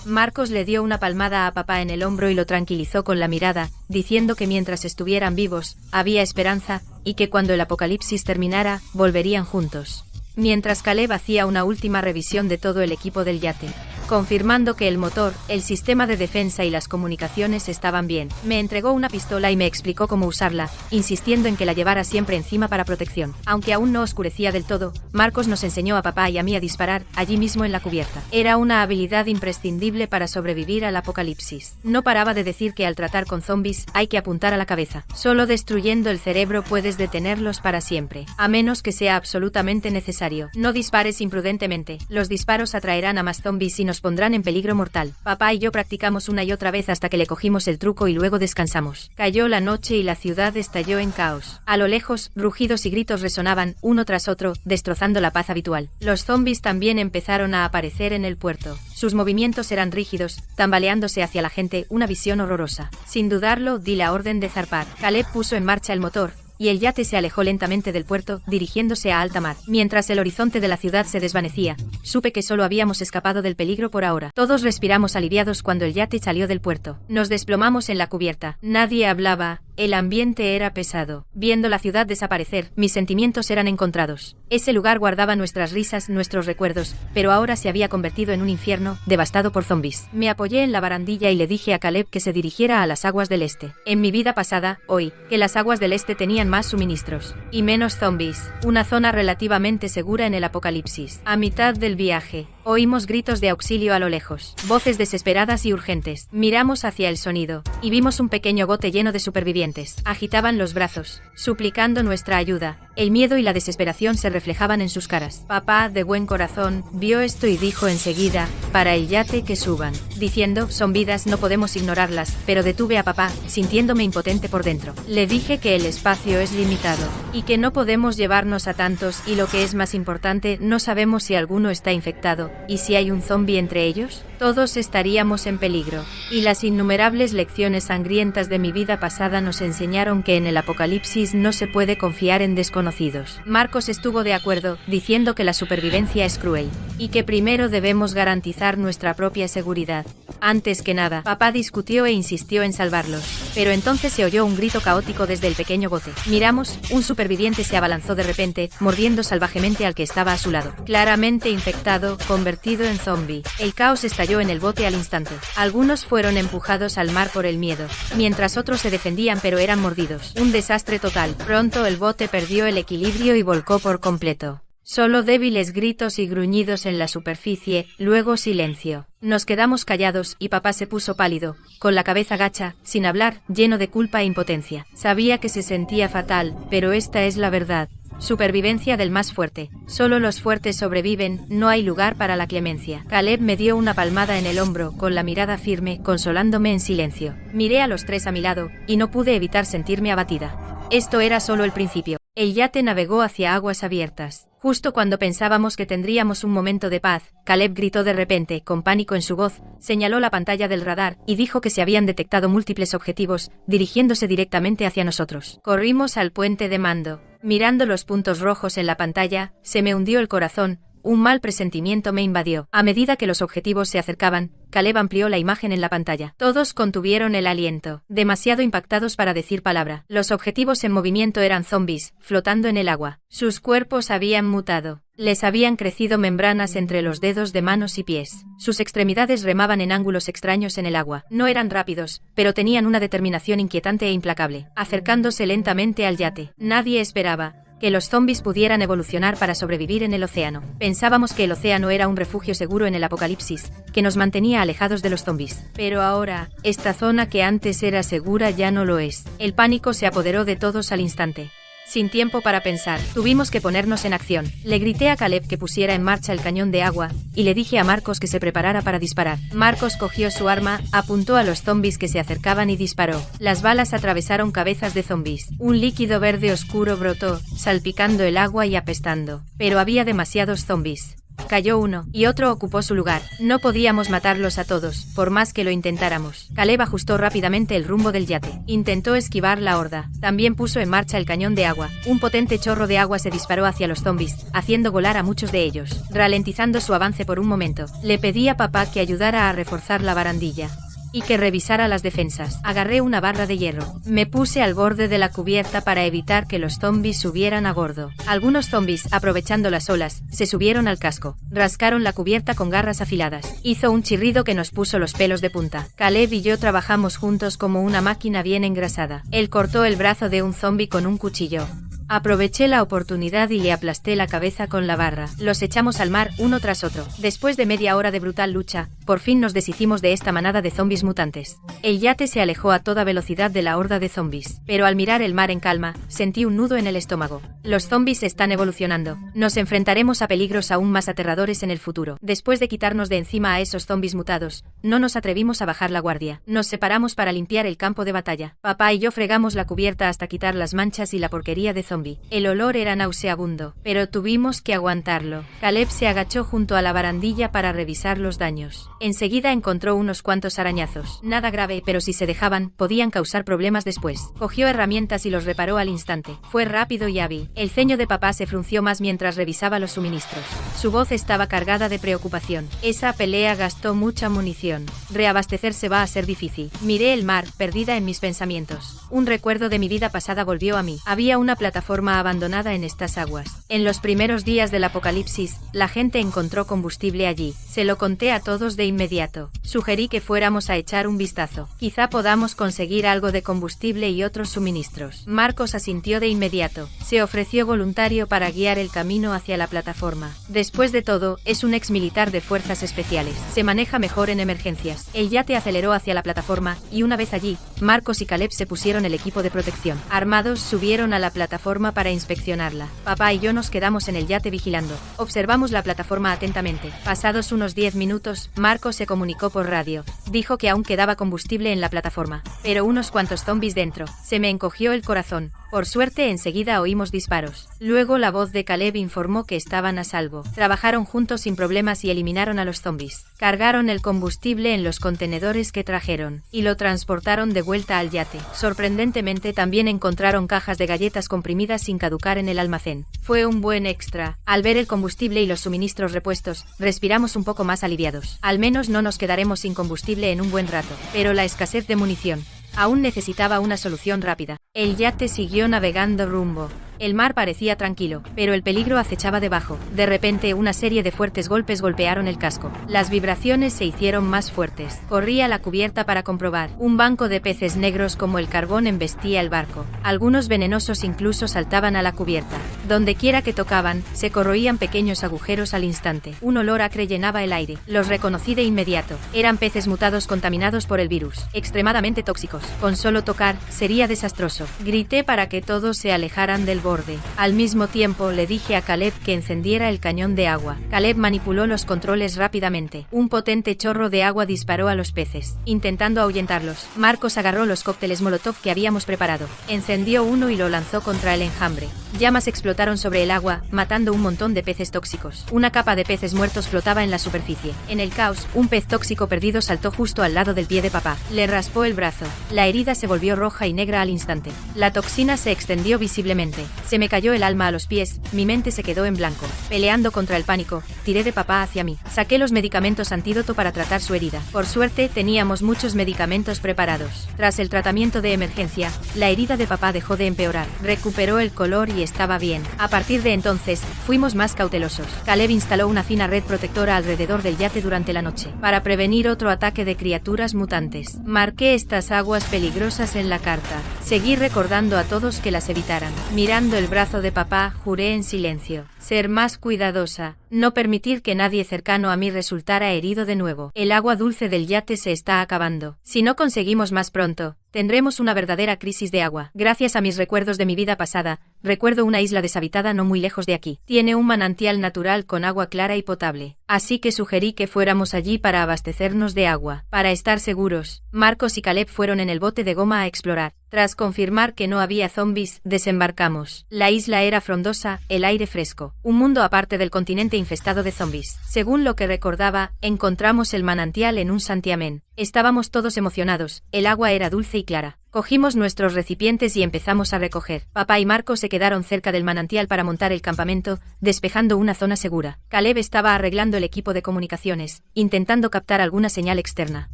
Marcos le dio una palmada a papá en el hombro y lo tranquilizó con la mirada, diciendo que mientras estuvieran vivos, había esperanza, y que cuando el apocalipsis terminara, volverían juntos. Mientras Caleb hacía una última revisión de todo el equipo del yate, confirmando que el motor, el sistema de defensa y las comunicaciones estaban bien. Me entregó una pistola y me explicó cómo usarla, insistiendo en que la llevara siempre encima para protección. Aunque aún no oscurecía del todo, Marcos nos enseñó a papá y a mí a disparar, allí mismo en la cubierta. Era una habilidad imprescindible para sobrevivir al apocalipsis. No paraba de decir que al tratar con zombies, hay que apuntar a la cabeza. Solo destruyendo el cerebro puedes detenerlos para siempre, a menos que sea absolutamente necesario. No dispares imprudentemente. Los disparos atraerán a más zombies y nos pondrán en peligro mortal. Papá y yo practicamos una y otra vez hasta que le cogimos el truco y luego descansamos. Cayó la noche y la ciudad estalló en caos. A lo lejos, rugidos y gritos resonaban, uno tras otro, destrozando la paz habitual. Los zombies también empezaron a aparecer en el puerto. Sus movimientos eran rígidos, tambaleándose hacia la gente, una visión horrorosa. Sin dudarlo, di la orden de zarpar. Caleb puso en marcha el motor, y el yate se alejó lentamente del puerto, dirigiéndose a alta mar. Mientras el horizonte de la ciudad se desvanecía, supe que solo habíamos escapado del peligro por ahora. Todos respiramos aliviados cuando el yate salió del puerto. Nos desplomamos en la cubierta. Nadie hablaba. El ambiente era pesado. Viendo la ciudad desaparecer, mis sentimientos eran encontrados. Ese lugar guardaba nuestras risas, nuestros recuerdos, pero ahora se había convertido en un infierno, devastado por zombies. Me apoyé en la barandilla y le dije a Caleb que se dirigiera a las aguas del este. En mi vida pasada, oí que las aguas del este tenían más suministros y menos zombies. Una zona relativamente segura en el apocalipsis. A mitad del viaje, oímos gritos de auxilio a lo lejos, voces desesperadas y urgentes. Miramos hacia el sonido y vimos un pequeño bote lleno de supervivientes. Agitaban los brazos, suplicando nuestra ayuda. El miedo y la desesperación se reflejaban en sus caras. Papá, de buen corazón, vio esto y dijo enseguida, para el yate que suban. Diciendo, son vidas, no podemos ignorarlas, pero detuve a papá, sintiéndome impotente por dentro. Le dije que el espacio es limitado, y que no podemos llevarnos a tantos, y lo que es más importante, no sabemos si alguno está infectado, y si hay un zombie entre ellos, todos estaríamos en peligro. Y las innumerables lecciones sangrientas de mi vida pasada nos enseñaron que en el apocalipsis no se puede confiar en desconocidos. Marcos estuvo de acuerdo, diciendo que la supervivencia es cruel, y que primero debemos garantizar nuestra propia seguridad. Antes que nada, papá discutió e insistió en salvarlos, pero entonces se oyó un grito caótico desde el pequeño bote. Miramos, un superviviente se abalanzó de repente, mordiendo salvajemente al que estaba a su lado. Claramente infectado, convertido en zombie. El caos estalló en el bote al instante. Algunos fueron empujados al mar por el miedo, mientras otros se defendían pero eran mordidos. Un desastre total. Pronto el bote perdió el equilibrio y volcó por completo. Solo débiles gritos y gruñidos en la superficie, luego silencio. Nos quedamos callados y papá se puso pálido, con la cabeza gacha, sin hablar, lleno de culpa e impotencia. Sabía que se sentía fatal, pero esta es la verdad. Supervivencia del más fuerte. Solo los fuertes sobreviven, no hay lugar para la clemencia. Caleb me dio una palmada en el hombro, con la mirada firme, consolándome en silencio. Miré a los tres a mi lado, y no pude evitar sentirme abatida. Esto era solo el principio. El yate navegó hacia aguas abiertas. Justo cuando pensábamos que tendríamos un momento de paz, Caleb gritó de repente, con pánico en su voz, señaló la pantalla del radar, y dijo que se habían detectado múltiples objetivos, dirigiéndose directamente hacia nosotros. Corrimos al puente de mando. Mirando los puntos rojos en la pantalla, se me hundió el corazón. Un mal presentimiento me invadió. A medida que los objetivos se acercaban, Caleb amplió la imagen en la pantalla. Todos contuvieron el aliento, demasiado impactados para decir palabra. Los objetivos en movimiento eran zombies, flotando en el agua. Sus cuerpos habían mutado. Les habían crecido membranas entre los dedos de manos y pies. Sus extremidades remaban en ángulos extraños en el agua. No eran rápidos, pero tenían una determinación inquietante e implacable, acercándose lentamente al yate. Nadie esperaba que los zombies pudieran evolucionar para sobrevivir en el océano. Pensábamos que el océano era un refugio seguro en el apocalipsis, que nos mantenía alejados de los zombies. Pero ahora, esta zona que antes era segura ya no lo es. El pánico se apoderó de todos al instante. Sin tiempo para pensar, tuvimos que ponernos en acción. Le grité a Caleb que pusiera en marcha el cañón de agua, y le dije a Marcos que se preparara para disparar. Marcos cogió su arma, apuntó a los zombies que se acercaban y disparó. Las balas atravesaron cabezas de zombies. Un líquido verde oscuro brotó, salpicando el agua y apestando. Pero había demasiados zombies. Cayó uno, y otro ocupó su lugar. No podíamos matarlos a todos, por más que lo intentáramos. Caleb ajustó rápidamente el rumbo del yate. Intentó esquivar la horda. También puso en marcha el cañón de agua. Un potente chorro de agua se disparó hacia los zombies, haciendo volar a muchos de ellos. Ralentizando su avance por un momento, le pedí a papá que ayudara a reforzar la barandilla y que revisara las defensas. Agarré una barra de hierro. Me puse al borde de la cubierta para evitar que los zombies subieran a bordo. Algunos zombies, aprovechando las olas, se subieron al casco. Rascaron la cubierta con garras afiladas. Hizo un chirrido que nos puso los pelos de punta. Caleb y yo trabajamos juntos como una máquina bien engrasada. Él cortó el brazo de un zombie con un cuchillo. Aproveché la oportunidad y le aplasté la cabeza con la barra. Los echamos al mar uno tras otro. Después de media hora de brutal lucha, por fin nos deshicimos de esta manada de zombies mutantes. El yate se alejó a toda velocidad de la horda de zombies. Pero al mirar el mar en calma, sentí un nudo en el estómago. Los zombies están evolucionando. Nos enfrentaremos a peligros aún más aterradores en el futuro. Después de quitarnos de encima a esos zombies mutados, no nos atrevimos a bajar la guardia. Nos separamos para limpiar el campo de batalla. Papá y yo fregamos la cubierta hasta quitar las manchas y la porquería de zombies. El olor era nauseabundo, pero tuvimos que aguantarlo. Caleb se agachó junto a la barandilla para revisar los daños. Enseguida encontró unos cuantos arañazos. Nada grave, pero si se dejaban, podían causar problemas después. Cogió herramientas y los reparó al instante. Fue rápido y hábil. El ceño de papá se frunció más mientras revisaba los suministros. Su voz estaba cargada de preocupación. Esa pelea gastó mucha munición. Reabastecerse va a ser difícil. Miré el mar, perdida en mis pensamientos. Un recuerdo de mi vida pasada volvió a mí. Había una plataforma abandonada en estas aguas. En los primeros días del apocalipsis, la gente encontró combustible allí. Se lo conté a todos de inmediato. Sugerí que fuéramos a echar un vistazo. Quizá podamos conseguir algo de combustible y otros suministros. Marcos asintió de inmediato. Se ofreció voluntario para guiar el camino hacia la plataforma. Después de todo, es un ex militar de fuerzas especiales. Se maneja mejor en emergencias. El yate aceleró hacia la plataforma, y una vez allí, Marcos y Caleb se pusieron el equipo de protección. Armados, subieron a la plataforma para inspeccionarla. Papá y yo nos quedamos en el yate vigilando. Observamos la plataforma atentamente. Pasados unos 10 minutos, Marcos se comunicó por radio. Dijo que aún quedaba combustible en la plataforma, pero unos cuantos zombies dentro. Se me encogió el corazón. Por suerte enseguida oímos disparos. Luego la voz de Caleb informó que estaban a salvo. Trabajaron juntos sin problemas y eliminaron a los zombies. Cargaron el combustible en los contenedores que trajeron y lo transportaron de vuelta al yate. Sorprendentemente también encontraron cajas de galletas comprimidas sin caducar en el almacén. Fue un buen extra. Al ver el combustible y los suministros repuestos, respiramos un poco más aliviados. Al menos no nos quedaremos sin combustible en un buen rato. Pero la escasez de munición aún necesitaba una solución rápida. El yate siguió navegando rumbo. El mar parecía tranquilo, pero el peligro acechaba debajo. De repente, una serie de fuertes golpes golpearon el casco. Las vibraciones se hicieron más fuertes. Corrí a la cubierta para comprobar. Un banco de peces negros como el carbón embestía el barco. Algunos venenosos incluso saltaban a la cubierta. Donde quiera que tocaban, se corroían pequeños agujeros al instante. Un olor acre llenaba el aire. Los reconocí de inmediato. Eran peces mutados contaminados por el virus. Extremadamente tóxicos. Con solo tocar, sería desastroso. Grité para que todos se alejaran del borde. Al mismo tiempo le dije a Caleb que encendiera el cañón de agua. Caleb manipuló los controles rápidamente. Un potente chorro de agua disparó a los peces, intentando ahuyentarlos. Marcos agarró los cócteles Molotov que habíamos preparado. Encendió uno y lo lanzó contra el enjambre. Llamas explotaron sobre el agua, matando un montón de peces tóxicos. Una capa de peces muertos flotaba en la superficie. En el caos, un pez tóxico perdido saltó justo al lado del pie de papá. Le raspó el brazo. La herida se volvió roja y negra al instante. La toxina se extendió visiblemente. Se me cayó el alma a los pies, mi mente se quedó en blanco. Peleando contra el pánico, tiré de papá hacia mí. Saqué los medicamentos antídoto para tratar su herida. Por suerte, teníamos muchos medicamentos preparados. Tras el tratamiento de emergencia, la herida de papá dejó de empeorar. Recuperó el color y estaba bien. A partir de entonces, fuimos más cautelosos. Caleb instaló una fina red protectora alrededor del yate durante la noche, para prevenir otro ataque de criaturas mutantes. Marqué estas aguas peligrosas en la carta. Seguí recordando a todos que las evitaran. Mirando Tomando el brazo de papá, juré en silencio. Ser más cuidadosa. No permitir que nadie cercano a mí resultara herido de nuevo. El agua dulce del yate se está acabando. Si no conseguimos más pronto, tendremos una verdadera crisis de agua. Gracias a mis recuerdos de mi vida pasada, recuerdo una isla deshabitada no muy lejos de aquí. Tiene un manantial natural con agua clara y potable. Así que sugerí que fuéramos allí para abastecernos de agua. Para estar seguros, Marcos y Caleb fueron en el bote de goma a explorar. Tras confirmar que no había zombies, desembarcamos. La isla era frondosa, el aire fresco. Un mundo aparte del continente infestado de zombies. Según lo que recordaba, encontramos el manantial en un santiamén. Estábamos todos emocionados, el agua era dulce y clara. Cogimos nuestros recipientes y empezamos a recoger. Papá y Marco se quedaron cerca del manantial para montar el campamento, despejando una zona segura. Caleb estaba arreglando el equipo de comunicaciones, intentando captar alguna señal externa.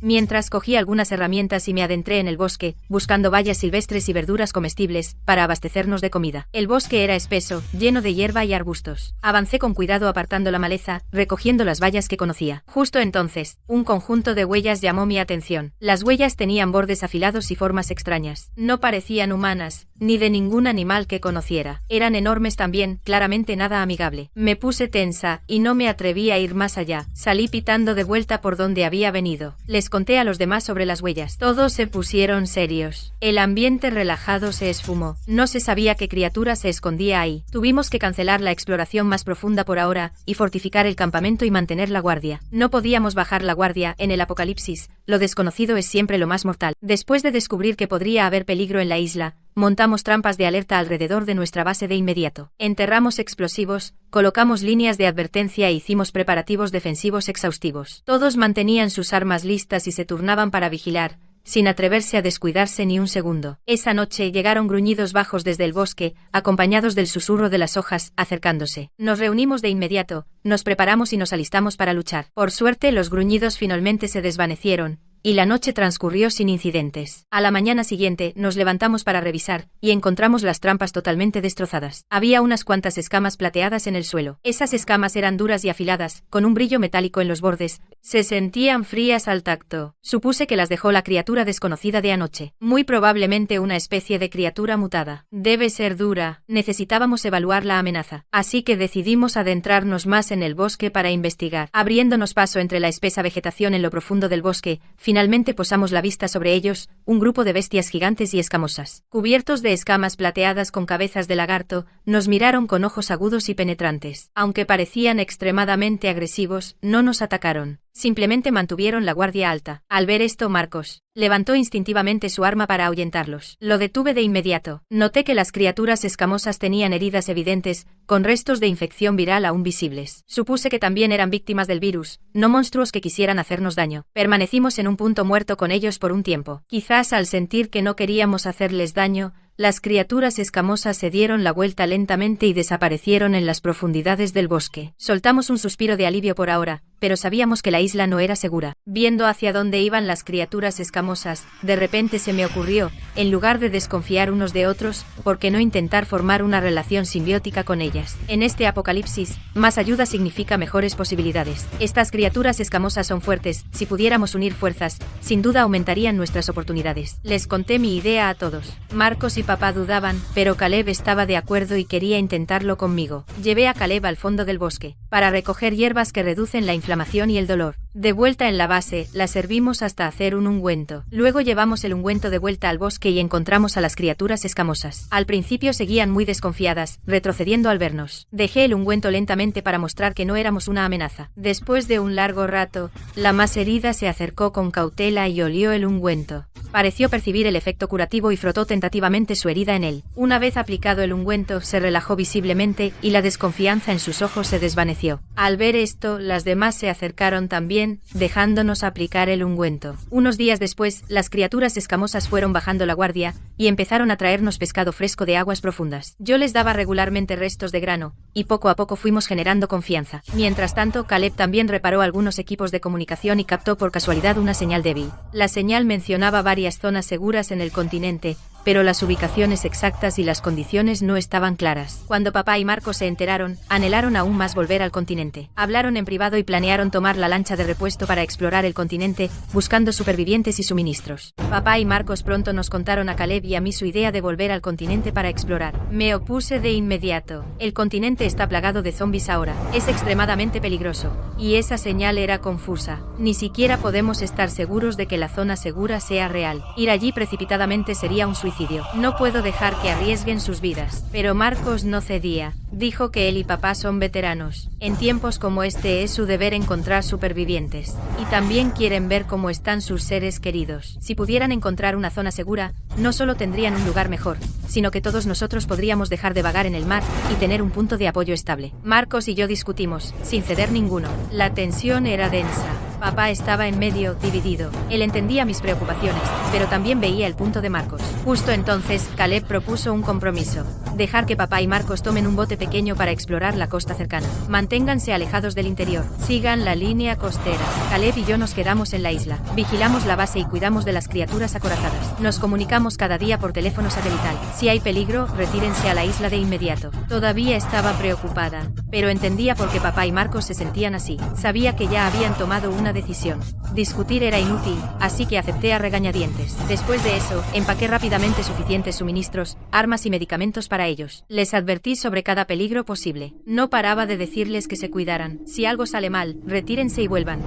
Mientras cogí algunas herramientas y me adentré en el bosque, buscando bayas silvestres y verduras comestibles, para abastecernos de comida. El bosque era espeso, lleno de hierba y arbustos. Avancé con cuidado apartando la maleza, recogiendo las bayas que conocía. Justo entonces, un conjunto de huellas llamó mi atención. Las huellas tenían bordes afilados y formas extrañas. No parecían humanas, ni de ningún animal que conociera. Eran enormes también, claramente nada amigable. Me puse tensa, y no me atreví a ir más allá. Salí pitando de vuelta por donde había venido. Les conté a los demás sobre las huellas. Todos se pusieron serios. El ambiente relajado se esfumó. No se sabía qué criatura se escondía ahí. Tuvimos que cancelar la exploración más profunda por ahora, y fortificar el campamento y mantener la guardia. No podíamos bajar la guardia, en el apocalipsis. Lo desconocido es siempre lo más mortal. Después de descubrir que podría haber peligro en la isla, montamos trampas de alerta alrededor de nuestra base de inmediato. Enterramos explosivos, colocamos líneas de advertencia e hicimos preparativos defensivos exhaustivos. Todos mantenían sus armas listas y se turnaban para vigilar, sin atreverse a descuidarse ni un segundo. Esa noche llegaron gruñidos bajos desde el bosque, acompañados del susurro de las hojas, acercándose. Nos reunimos de inmediato, nos preparamos y nos alistamos para luchar. Por suerte, los gruñidos finalmente se desvanecieron, y la noche transcurrió sin incidentes. A la mañana siguiente, nos levantamos para revisar, y encontramos las trampas totalmente destrozadas. Había unas cuantas escamas plateadas en el suelo. Esas escamas eran duras y afiladas, con un brillo metálico en los bordes. Se sentían frías al tacto. Supuse que las dejó la criatura desconocida de anoche. Muy probablemente una especie de criatura mutada. Debe ser dura. Necesitábamos evaluar la amenaza. Así que decidimos adentrarnos más en el bosque para investigar. Abriéndonos paso entre la espesa vegetación en lo profundo del bosque, finalmente posamos la vista sobre ellos, un grupo de bestias gigantes y escamosas. Cubiertos de escamas plateadas con cabezas de lagarto, nos miraron con ojos agudos y penetrantes. Aunque parecían extremadamente agresivos, no nos atacaron. Simplemente mantuvieron la guardia alta. Al ver esto, Marcos levantó instintivamente su arma para ahuyentarlos. Lo detuve de inmediato. Noté que las criaturas escamosas tenían heridas evidentes, con restos de infección viral aún visibles. Supuse que también eran víctimas del virus, no monstruos que quisieran hacernos daño. Permanecimos en un punto muerto con ellos por un tiempo. Quizás al sentir que no queríamos hacerles daño, las criaturas escamosas se dieron la vuelta lentamente y desaparecieron en las profundidades del bosque. Soltamos un suspiro de alivio por ahora, pero sabíamos que la isla no era segura. Viendo hacia dónde iban las criaturas escamosas, de repente se me ocurrió, en lugar de desconfiar unos de otros, ¿por qué no intentar formar una relación simbiótica con ellas? En este apocalipsis, más ayuda significa mejores posibilidades. Estas criaturas escamosas son fuertes, si pudiéramos unir fuerzas, sin duda aumentarían nuestras oportunidades. Les conté mi idea a todos. Marcos y papá dudaban, pero Caleb estaba de acuerdo y quería intentarlo conmigo. Llevé a Caleb al fondo del bosque, para recoger hierbas que reducen la inflamación y el dolor. De vuelta en la base, la servimos hasta hacer un ungüento. Luego llevamos el ungüento de vuelta al bosque y encontramos a las criaturas escamosas. Al principio seguían muy desconfiadas, retrocediendo al vernos. Dejé el ungüento lentamente para mostrar que no éramos una amenaza. Después de un largo rato, la más herida se acercó con cautela y olió el ungüento. Pareció percibir el efecto curativo y frotó tentativamente su herida en él. Una vez aplicado el ungüento, se relajó visiblemente y la desconfianza en sus ojos se desvaneció. Al ver esto, las demás se acercaron también, dejándonos aplicar el ungüento. Unos días después, las criaturas escamosas fueron bajando la guardia y empezaron a traernos pescado fresco de aguas profundas. Yo les daba regularmente restos de grano, y poco a poco fuimos generando confianza. Mientras tanto, Caleb también reparó algunos equipos de comunicación y captó por casualidad una señal débil. La señal mencionaba varias zonas seguras en el continente, pero las ubicaciones exactas y las condiciones no estaban claras. Cuando papá y Marcos se enteraron, anhelaron aún más volver al continente. Hablaron en privado y planearon tomar la lancha de repuesto para explorar el continente, buscando supervivientes y suministros. Papá y Marcos pronto nos contaron a Caleb y a mí su idea de volver al continente para explorar. Me opuse de inmediato. El continente está plagado de zombies ahora. Es extremadamente peligroso. Y esa señal era confusa. Ni siquiera podemos estar seguros de que la zona segura sea real. Ir allí precipitadamente sería un suicidio. No puedo dejar que arriesguen sus vidas. Pero Marcos no cedía. Dijo que él y papá son veteranos. En tiempos como este es su deber encontrar supervivientes. Y también quieren ver cómo están sus seres queridos. Si pudieran encontrar una zona segura, no solo tendrían un lugar mejor, sino que todos nosotros podríamos dejar de vagar en el mar y tener un punto de apoyo estable. Marcos y yo discutimos, sin ceder ninguno. La tensión era densa. Papá estaba en medio, dividido. Él entendía mis preocupaciones, pero también veía el punto de Marcos. Justo entonces, Caleb propuso un compromiso. Dejar que papá y Marcos tomen un bote pequeño para explorar la costa cercana. Manténganse alejados del interior. Sigan la línea costera. Caleb y yo nos quedamos en la isla. Vigilamos la base y cuidamos de las criaturas acorazadas. Nos comunicamos cada día por teléfono satelital. Si hay peligro, retírense a la isla de inmediato. Todavía estaba preocupada, pero entendía por qué papá y Marcos se sentían así. Sabía que ya habían tomado una decisión. Discutir era inútil, así que acepté a regañadientes. Después de eso, empaqué rápidamente suficientes suministros, armas y medicamentos para ellos. Les advertí sobre cada peligro posible. No paraba de decirles que se cuidaran. Si algo sale mal, retírense y vuelvan.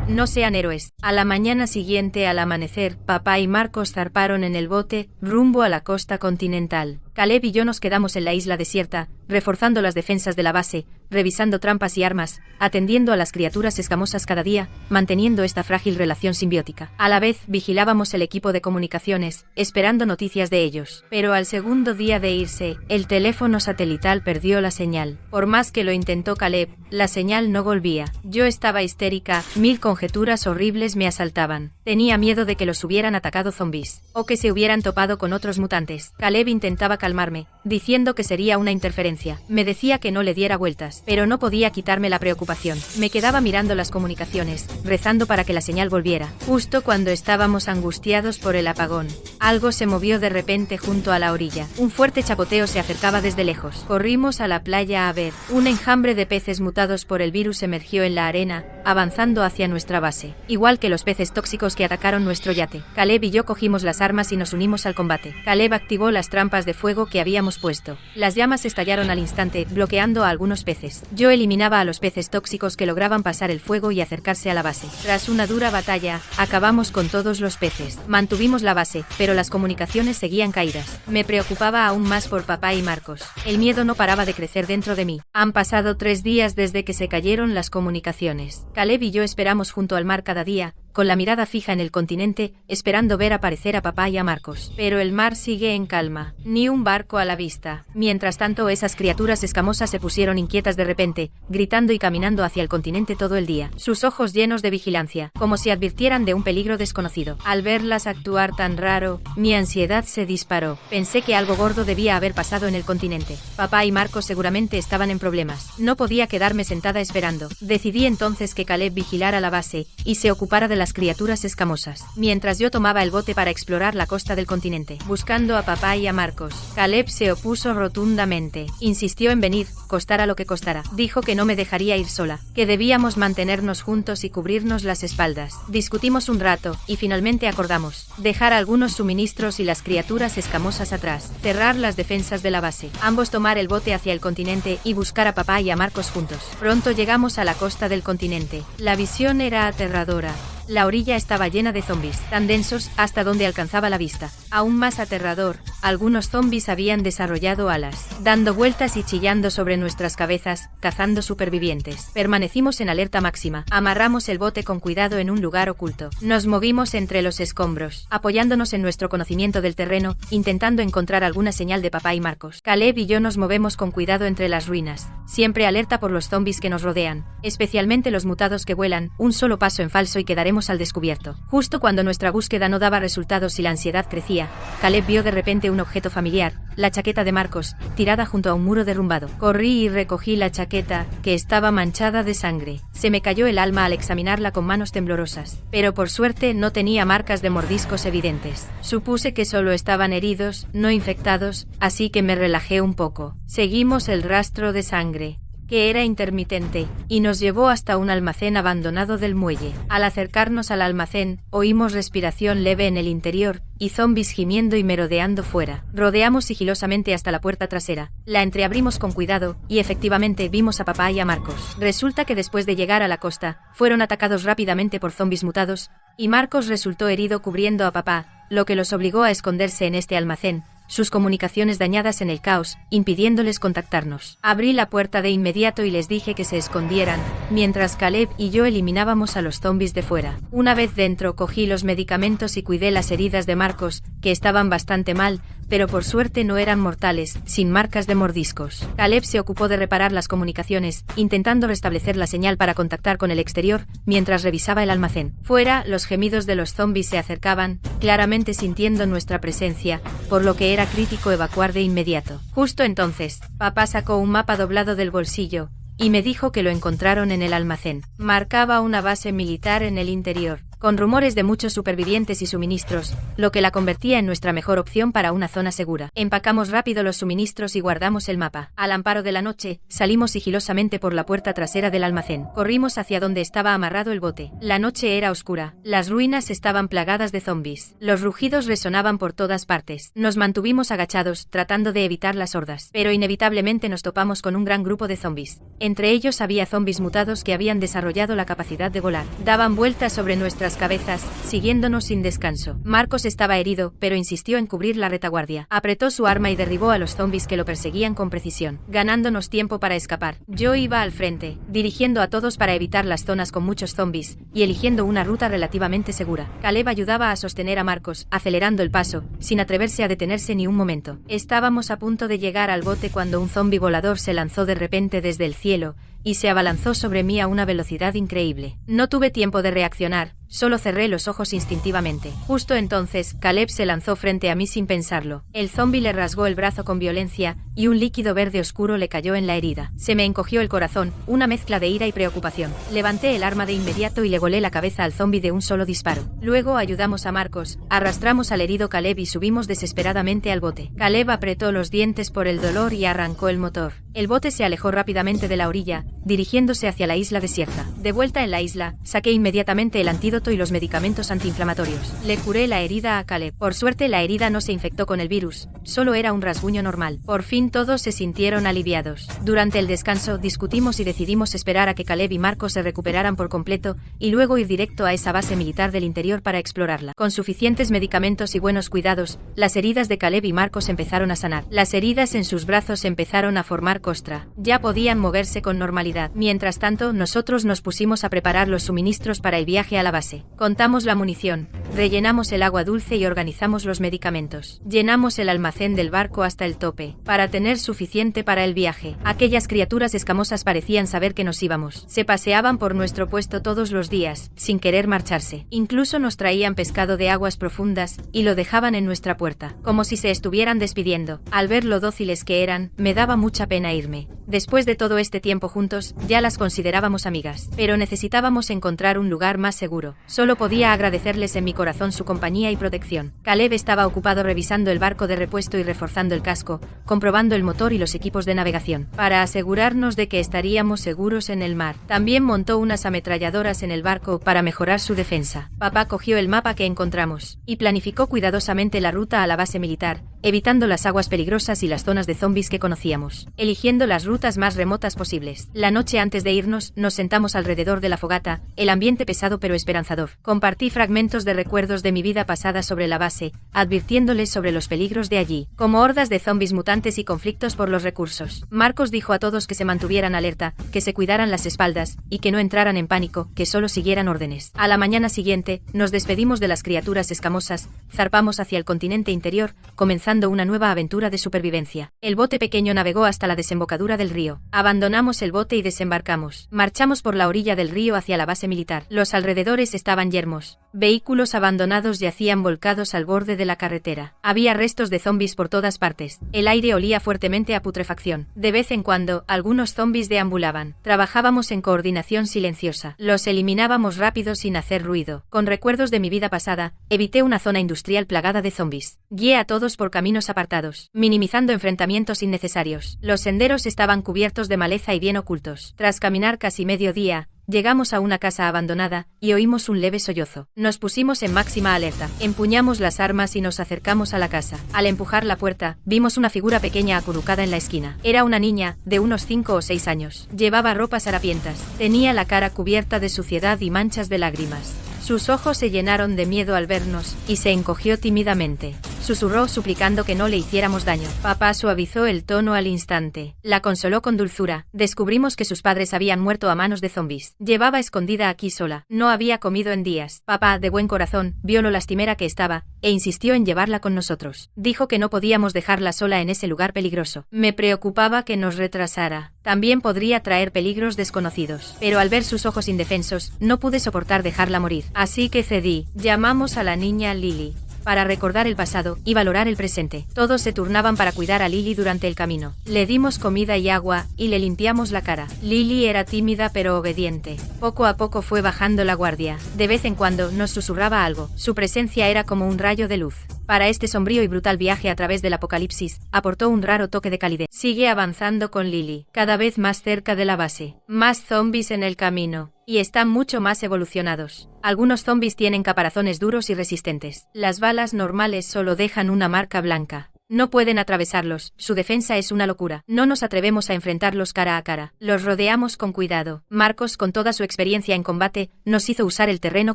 No sean héroes. A la mañana siguiente, al amanecer, papá y Marcos zarparon en el bote, rumbo a la costa continental. Caleb y yo nos quedamos en la isla desierta, reforzando las defensas de la base, revisando trampas y armas, atendiendo a las criaturas escamosas cada día, manteniendo esta frágil relación simbiótica. A la vez, vigilábamos el equipo de comunicaciones, esperando noticias de ellos. Pero al segundo día de irse, el teléfono satelital perdió la señal. Por más que lo intentó Caleb, la señal no volvía. Yo estaba histérica, mil conjeturas horribles me asaltaban. Tenía miedo de que los hubieran atacado zombies, o que se hubieran topado con otros mutantes. Caleb intentaba calmarme, diciendo que sería una interferencia. Me decía que no le diera vueltas, pero no podía quitarme la preocupación. Me quedaba mirando las comunicaciones, rezando para que la señal volviera. Justo cuando estábamos angustiados por el apagón, algo se movió de repente junto a la orilla. Un fuerte chapoteo se acercaba desde lejos. Corrimos a la playa a ver. Un enjambre de peces mutados por el virus emergió en la arena, avanzando hacia nuestra base, igual que los peces tóxicos que atacaron nuestro yate. Caleb y yo cogimos las armas y nos unimos al combate. Caleb activó las trampas de fuego que habíamos puesto. Las llamas estallaron al instante, bloqueando a algunos peces. Yo eliminaba a los peces tóxicos que lograban pasar el fuego y acercarse a la base. Tras una dura batalla, acabamos con todos los peces. Mantuvimos la base, pero las comunicaciones seguían caídas. Me preocupaba aún más por papá y Marcos. El miedo no paraba de crecer dentro de mí. Han pasado 3 días desde que se cayeron las comunicaciones. Caleb y yo esperamos junto al mar cada día, con la mirada fija en el continente, esperando ver aparecer a papá y a Marcos. Pero el mar sigue en calma. Ni un barco a la vista. Mientras tanto, esas criaturas escamosas se pusieron inquietas de repente, gritando y caminando hacia el continente todo el día. Sus ojos llenos de vigilancia, como si advirtieran de un peligro desconocido. Al verlas actuar tan raro, mi ansiedad se disparó. Pensé que algo gordo debía haber pasado en el continente. Papá y Marcos seguramente estaban en problemas. No podía quedarme sentada esperando. Decidí entonces que Caleb vigilara la base y se ocupara de las criaturas escamosas, mientras yo tomaba el bote para explorar la costa del continente, buscando a papá y a Marcos. Caleb se opuso rotundamente. Insistió en venir, costara lo que costara. Dijo que no me dejaría ir sola, que debíamos mantenernos juntos y cubrirnos las espaldas. Discutimos un rato, y finalmente acordamos dejar algunos suministros y las criaturas escamosas atrás, cerrar las defensas de la base, ambos tomar el bote hacia el continente y buscar a papá y a Marcos juntos. Pronto llegamos a la costa del continente. La visión era aterradora. La orilla estaba llena de zombies, tan densos hasta donde alcanzaba la vista. Aún más aterrador, algunos zombies habían desarrollado alas, dando vueltas y chillando sobre nuestras cabezas, cazando supervivientes. Permanecimos en alerta máxima. Amarramos el bote con cuidado en un lugar oculto. Nos movimos entre los escombros, apoyándonos en nuestro conocimiento del terreno, intentando encontrar alguna señal de papá y Marcos. Caleb y yo nos movemos con cuidado entre las ruinas, siempre alerta por los zombies que nos rodean, especialmente los mutados que vuelan. Un solo paso en falso y quedaremos estaremos al descubierto. Justo cuando nuestra búsqueda no daba resultados y la ansiedad crecía, Caleb vio de repente un objeto familiar, la chaqueta de Marcos, tirada junto a un muro derrumbado. Corrí y recogí la chaqueta, que estaba manchada de sangre. Se me cayó el alma al examinarla con manos temblorosas, pero por suerte no tenía marcas de mordiscos evidentes. Supuse que solo estaban heridos, no infectados, así que me relajé un poco. Seguimos el rastro de sangre, que era intermitente, y nos llevó hasta un almacén abandonado del muelle. Al acercarnos al almacén, oímos respiración leve en el interior, y zombis gimiendo y merodeando fuera. Rodeamos sigilosamente hasta la puerta trasera, la entreabrimos con cuidado, y efectivamente vimos a papá y a Marcos. Resulta que después de llegar a la costa, fueron atacados rápidamente por zombis mutados, y Marcos resultó herido cubriendo a papá, lo que los obligó a esconderse en este almacén, sus comunicaciones dañadas en el caos, impidiéndoles contactarnos. Abrí la puerta de inmediato y les dije que se escondieran, mientras Caleb y yo eliminábamos a los zombis de fuera. Una vez dentro cogí los medicamentos y cuidé las heridas de Marcos, que estaban bastante mal, pero por suerte no eran mortales, sin marcas de mordiscos. Caleb se ocupó de reparar las comunicaciones, intentando restablecer la señal para contactar con el exterior, mientras revisaba el almacén. Fuera, los gemidos de los zombis se acercaban, claramente sintiendo nuestra presencia, por lo que era crítico evacuar de inmediato. Justo entonces, papá sacó un mapa doblado del bolsillo, y me dijo que lo encontraron en el almacén. Marcaba una base militar en el interior, con rumores de muchos supervivientes y suministros, lo que la convertía en nuestra mejor opción para una zona segura. Empacamos rápido los suministros y guardamos el mapa. Al amparo de la noche, salimos sigilosamente por la puerta trasera del almacén. Corrimos hacia donde estaba amarrado el bote. La noche era oscura. Las ruinas estaban plagadas de zombis. Los rugidos resonaban por todas partes. Nos mantuvimos agachados, tratando de evitar las hordas, pero inevitablemente nos topamos con un gran grupo de zombis. Entre ellos había zombis mutados que habían desarrollado la capacidad de volar. Daban vueltas sobre nuestras cabezas, siguiéndonos sin descanso. Marcos estaba herido, pero insistió en cubrir la retaguardia. Apretó su arma y derribó a los zombis que lo perseguían con precisión, ganándonos tiempo para escapar. Yo iba al frente, dirigiendo a todos para evitar las zonas con muchos zombis, y eligiendo una ruta relativamente segura. Caleb ayudaba a sostener a Marcos, acelerando el paso, sin atreverse a detenerse ni un momento. Estábamos a punto de llegar al bote cuando un zombi volador se lanzó de repente desde el cielo, y se abalanzó sobre mí a una velocidad increíble. No tuve tiempo de reaccionar, solo cerré los ojos instintivamente. Justo entonces, Caleb se lanzó frente a mí sin pensarlo. El zombi le rasgó el brazo con violencia, y un líquido verde oscuro le cayó en la herida. Se me encogió el corazón, una mezcla de ira y preocupación. Levanté el arma de inmediato y le volé la cabeza al zombi de un solo disparo. Luego ayudamos a Marcos, arrastramos al herido Caleb y subimos desesperadamente al bote. Caleb apretó los dientes por el dolor y arrancó el motor. El bote se alejó rápidamente de la orilla, dirigiéndose hacia la isla desierta. De vuelta en la isla, saqué inmediatamente el antídoto y los medicamentos antiinflamatorios. Le curé la herida a Caleb. Por suerte la herida no se infectó con el virus, solo era un rasguño normal. Por fin todos se sintieron aliviados. Durante el descanso discutimos y decidimos esperar a que Caleb y Marcos se recuperaran por completo, y luego ir directo a esa base militar del interior para explorarla. Con suficientes medicamentos y buenos cuidados, las heridas de Caleb y Marcos empezaron a sanar. Las heridas en sus brazos empezaron a formar costra. Ya podían moverse con normalidad. Mientras tanto, nosotros nos pusimos a preparar los suministros para el viaje a la base. Contamos la munición, rellenamos el agua dulce y organizamos los medicamentos. Llenamos el almacén del barco hasta el tope, para tener suficiente para el viaje. Aquellas criaturas escamosas parecían saber que nos íbamos. Se paseaban por nuestro puesto todos los días, sin querer marcharse. Incluso nos traían pescado de aguas profundas, y lo dejaban en nuestra puerta, como si se estuvieran despidiendo. Al ver lo dóciles que eran, me daba mucha pena irme. Después de todo este tiempo juntos, ya las considerábamos amigas, pero necesitábamos encontrar un lugar más seguro. Solo podía agradecerles en mi corazón su compañía y protección. Caleb estaba ocupado revisando el barco de repuesto y reforzando el casco, comprobando el motor y los equipos de navegación, para asegurarnos de que estaríamos seguros en el mar. También montó unas ametralladoras en el barco para mejorar su defensa. Papá cogió el mapa que encontramos, y planificó cuidadosamente la ruta a la base militar, evitando las aguas peligrosas y las zonas de zombis que conocíamos, eligiendo las rutas más remotas posibles. La noche antes de irnos, nos sentamos alrededor de la fogata, el ambiente pesado pero esperanzador. Compartí fragmentos de recuerdos de mi vida pasada sobre la base, advirtiéndoles sobre los peligros de allí, como hordas de zombis mutantes y conflictos por los recursos. Marcos dijo a todos que se mantuvieran alerta, que se cuidaran las espaldas, y que no entraran en pánico, que solo siguieran órdenes. A la mañana siguiente, nos despedimos de las criaturas escamosas, zarpamos hacia el continente interior, comenzando comenzando una nueva aventura de supervivencia. El bote pequeño navegó hasta la desembocadura del río. Abandonamos el bote y desembarcamos. Marchamos por la orilla del río hacia la base militar. Los alrededores estaban yermos. Vehículos abandonados yacían volcados al borde de la carretera. Había restos de zombies por todas partes. El aire olía fuertemente a putrefacción. De vez en cuando, algunos zombies deambulaban. Trabajábamos en coordinación silenciosa. Los eliminábamos rápido sin hacer ruido. Con recuerdos de mi vida pasada, evité una zona industrial plagada de zombies. Guié a todos por caminos apartados, minimizando enfrentamientos innecesarios. Los senderos estaban cubiertos de maleza y bien ocultos. Tras caminar casi medio día, llegamos a una casa abandonada, y oímos un leve sollozo. Nos pusimos en máxima alerta. Empuñamos las armas y nos acercamos a la casa. Al empujar la puerta, vimos una figura pequeña acurrucada en la esquina. Era una niña, de unos 5 o 6 años. Llevaba ropas harapientas. Tenía la cara cubierta de suciedad y manchas de lágrimas. Sus ojos se llenaron de miedo al vernos, y se encogió tímidamente. Susurró suplicando que no le hiciéramos daño. Papá suavizó el tono al instante. La consoló con dulzura. Descubrimos que sus padres habían muerto a manos de zombies. Llevaba escondida aquí sola. No había comido en días. Papá, de buen corazón, vio lo lastimera que estaba, e insistió en llevarla con nosotros. Dijo que no podíamos dejarla sola en ese lugar peligroso. Me preocupaba que nos retrasara. También podría traer peligros desconocidos. Pero al ver sus ojos indefensos, no pude soportar dejarla morir. Así que cedí. Llamamos a la niña Lily para recordar el pasado y valorar el presente. Todos se turnaban para cuidar a Lily durante el camino. Le dimos comida y agua, y le limpiamos la cara. Lily era tímida pero obediente. Poco a poco fue bajando la guardia. De vez en cuando nos susurraba algo. Su presencia era como un rayo de luz. Para este sombrío y brutal viaje a través del apocalipsis, aportó un raro toque de calidez. Sigue avanzando con Lily, cada vez más cerca de la base. Más zombies en el camino. Y están mucho más evolucionados. Algunos zombies tienen caparazones duros y resistentes. Las balas normales solo dejan una marca blanca. No pueden atravesarlos, su defensa es una locura. No nos atrevemos a enfrentarlos cara a cara. Los rodeamos con cuidado. Marcos, con toda su experiencia en combate, nos hizo usar el terreno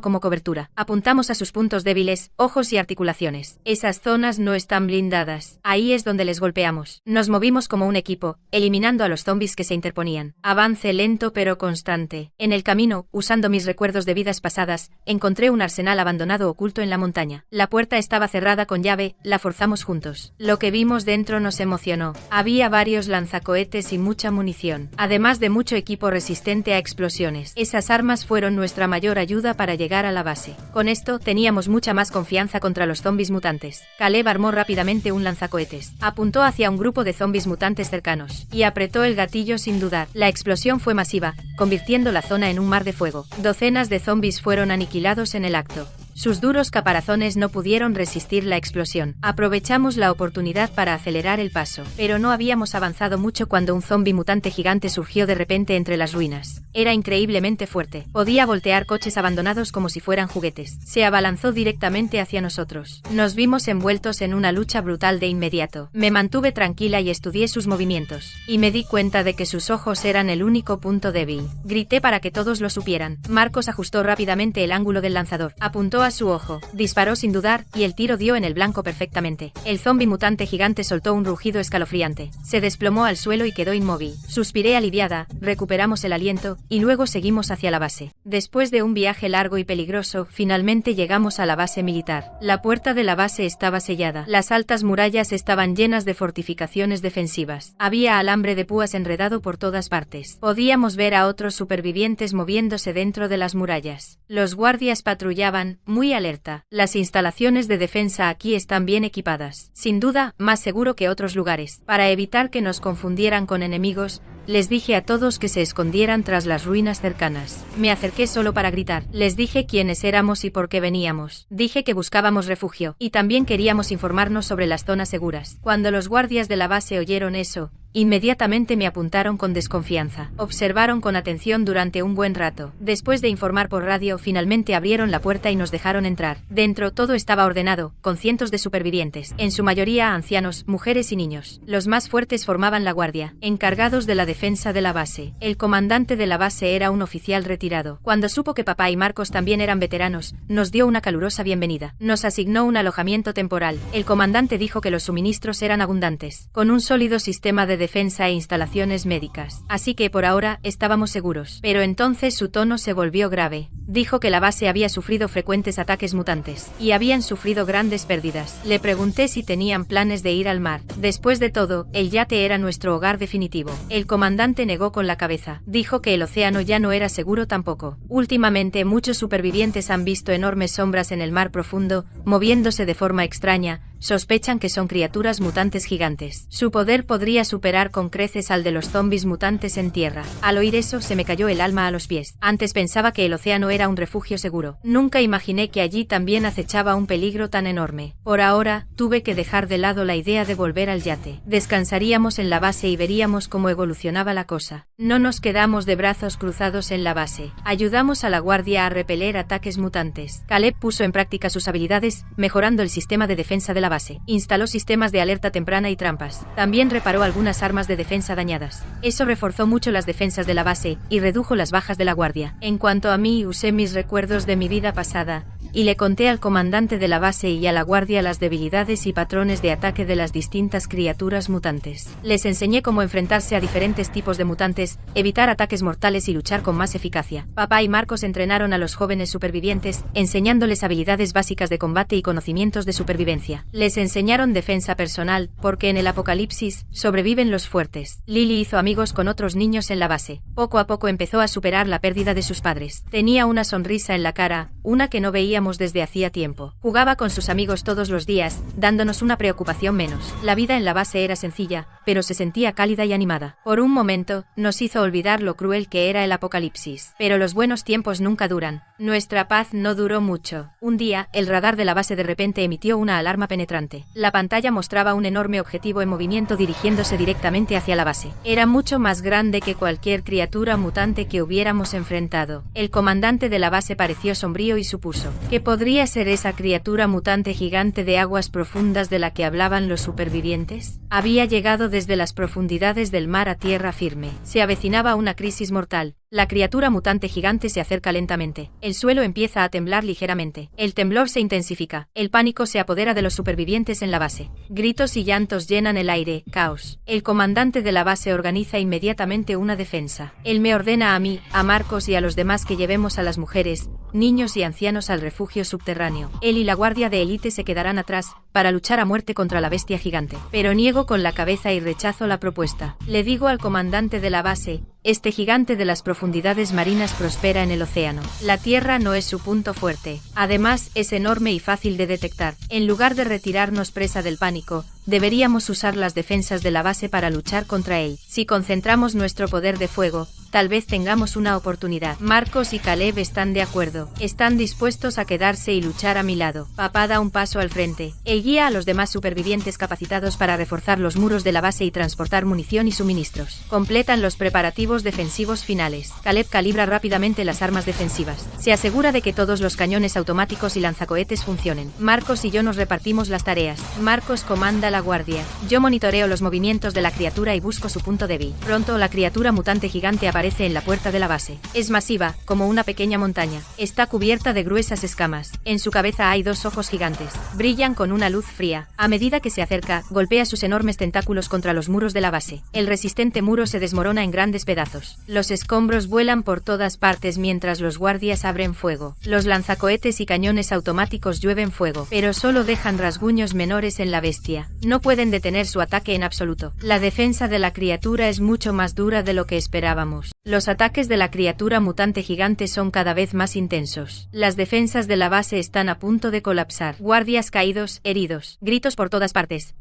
como cobertura. Apuntamos a sus puntos débiles, ojos y articulaciones. Esas zonas no están blindadas. Ahí es donde les golpeamos. Nos movimos como un equipo, eliminando a los zombies que se interponían. Avance lento pero constante. En el camino, usando mis recuerdos de vidas pasadas, encontré un arsenal abandonado oculto en la montaña. La puerta estaba cerrada con llave, la forzamos juntos. Lo que vimos dentro nos emocionó. Había varios lanzacohetes y mucha munición, además de mucho equipo resistente a explosiones. Esas armas fueron nuestra mayor ayuda para llegar a la base. Con esto, teníamos mucha más confianza contra los zombies mutantes. Caleb armó rápidamente un lanzacohetes. Apuntó hacia un grupo de zombies mutantes cercanos, y apretó el gatillo sin dudar. La explosión fue masiva, convirtiendo la zona en un mar de fuego. Docenas de zombies fueron aniquilados en el acto. Sus duros caparazones no pudieron resistir la explosión. Aprovechamos la oportunidad para acelerar el paso, pero no habíamos avanzado mucho cuando un zombi mutante gigante surgió de repente entre las ruinas. Era increíblemente fuerte. Podía voltear coches abandonados como si fueran juguetes. Se abalanzó directamente hacia nosotros. Nos vimos envueltos en una lucha brutal de inmediato. Me mantuve tranquila y estudié sus movimientos, y me di cuenta de que sus ojos eran el único punto débil. Grité para que todos lo supieran. Marcos ajustó rápidamente el ángulo del lanzador. Apuntó a su ojo, disparó sin dudar, y el tiro dio en el blanco perfectamente. El zombi mutante gigante soltó un rugido escalofriante. Se desplomó al suelo y quedó inmóvil. Suspiré aliviada, recuperamos el aliento, y luego seguimos hacia la base. Después de un viaje largo y peligroso, finalmente llegamos a la base militar. La puerta de la base estaba sellada. Las altas murallas estaban llenas de fortificaciones defensivas. Había alambre de púas enredado por todas partes. Podíamos ver a otros supervivientes moviéndose dentro de las murallas. Los guardias patrullaban, muy alerta. Las instalaciones de defensa aquí están bien equipadas. Sin duda, más seguro que otros lugares. Para evitar que nos confundieran con enemigos, les dije a todos que se escondieran tras las ruinas cercanas. Me acerqué solo para gritar. Les dije quiénes éramos y por qué veníamos. Dije que buscábamos refugio, y también queríamos informarnos sobre las zonas seguras. Cuando los guardias de la base oyeron eso, inmediatamente me apuntaron con desconfianza. Observaron con atención durante un buen rato. Después de informar por radio, finalmente abrieron la puerta y nos dejaron entrar. Dentro todo estaba ordenado, con cientos de supervivientes, en su mayoría ancianos, mujeres y niños. Los más fuertes formaban la guardia, encargados de la defensa de la base. El comandante de la base era un oficial retirado. Cuando supo que papá y Marcos también eran veteranos, nos dio una calurosa bienvenida. Nos asignó un alojamiento temporal. El comandante dijo que los suministros eran abundantes, con un sólido sistema de defensa e instalaciones médicas. Así que por ahora estábamos seguros. Pero entonces su tono se volvió grave. Dijo que la base había sufrido frecuentes ataques mutantes y habían sufrido grandes pérdidas. Le pregunté si tenían planes de ir al mar. Después de todo, el yate era nuestro hogar definitivo. El comandante negó con la cabeza. Dijo que el océano ya no era seguro tampoco. Últimamente muchos supervivientes han visto enormes sombras en el mar profundo, moviéndose de forma extraña. Sospechan que son criaturas mutantes gigantes. Su poder podría superar con creces al de los zombis mutantes en tierra. Al oír eso se me cayó el alma a los pies. Antes pensaba que el océano era un refugio seguro. Nunca imaginé que allí también acechaba un peligro tan enorme. Por ahora, tuve que dejar de lado la idea de volver al yate. Descansaríamos en la base y veríamos cómo evolucionaba la cosa. No nos quedamos de brazos cruzados en la base. Ayudamos a la guardia a repeler ataques mutantes. Caleb puso en práctica sus habilidades, mejorando el sistema de defensa de la base. Instaló sistemas de alerta temprana y trampas. También reparó algunas armas de defensa dañadas. Eso reforzó mucho las defensas de la base y redujo las bajas de la guardia. En cuanto a mí, usé mis recuerdos de mi vida pasada y le conté al comandante de la base y a la guardia las debilidades y patrones de ataque de las distintas criaturas mutantes. Les enseñé cómo enfrentarse a diferentes tipos de mutantes, evitar ataques mortales y luchar con más eficacia. Papá y Marcos entrenaron a los jóvenes supervivientes, enseñándoles habilidades básicas de combate y conocimientos de supervivencia. Les enseñaron defensa personal, porque en el apocalipsis sobreviven los fuertes. Lily hizo amigos con otros niños en la base. Poco a poco empezó a superar la pérdida de sus padres. Tenía una sonrisa en la cara, una que no veíamos desde hacía tiempo. Jugaba con sus amigos todos los días, dándonos una preocupación menos. La vida en la base era sencilla, pero se sentía cálida y animada. Por un momento, nos hizo olvidar lo cruel que era el apocalipsis. Pero los buenos tiempos nunca duran. Nuestra paz no duró mucho. Un día, el radar de la base de repente emitió una alarma penetrante. La pantalla mostraba un enorme objetivo en movimiento dirigiéndose directamente hacia la base. Era mucho más grande que cualquier criatura mutante que hubiéramos enfrentado. El comandante de la base pareció sombrío y supuso que podría ser esa criatura mutante gigante de aguas profundas de la que hablaban los supervivientes. Había llegado desde las profundidades del mar a tierra firme. Se avecinaba una crisis mortal. La criatura mutante gigante se acerca lentamente. El suelo empieza a temblar ligeramente. El temblor se intensifica. El pánico se apodera de los supervivientes en la base. Gritos y llantos llenan el aire. Caos. El comandante de la base organiza inmediatamente una defensa. Él me ordena a mí, a Marcos y a los demás que llevemos a las mujeres, niños y ancianos al refugio subterráneo. Él y la guardia de élite se quedarán atrás, para luchar a muerte contra la bestia gigante. Pero niego con la cabeza y rechazo la propuesta. Le digo al comandante de la base, este gigante de las profundidades marinas prospera en el océano. La tierra no es su punto fuerte. Además, es enorme y fácil de detectar. En lugar de retirarnos presa del pánico, deberíamos usar las defensas de la base para luchar contra él. Si concentramos nuestro poder de fuego, tal vez tengamos una oportunidad. Marcos y Caleb están de acuerdo. Están dispuestos a quedarse y luchar a mi lado. Papá da un paso al frente. Él guía a los demás supervivientes capacitados para reforzar los muros de la base y transportar munición y suministros. Completan los preparativos defensivos finales. Caleb calibra rápidamente las armas defensivas. Se asegura de que todos los cañones automáticos y lanzacohetes funcionen. Marcos y yo nos repartimos las tareas. Marcos comanda la guardia. Yo monitoreo los movimientos de la criatura y busco su punto débil. Pronto la criatura mutante gigante aparece en la puerta de la base. Es masiva, como una pequeña montaña. Está cubierta de gruesas escamas. En su cabeza hay dos ojos gigantes. Brillan con una luz fría. A medida que se acerca, golpea sus enormes tentáculos contra los muros de la base. El resistente muro se desmorona en grandes pedazos. Los escombros vuelan por todas partes mientras los guardias abren fuego. Los lanzacohetes y cañones automáticos llueven fuego, pero solo dejan rasguños menores en la bestia. No pueden detener su ataque en absoluto. La defensa de la criatura es mucho más dura de lo que esperábamos. Los ataques de la criatura mutante gigante son cada vez más intensos. Las defensas de la base están a punto de colapsar. Guardias caídos, heridos, gritos por todas partes.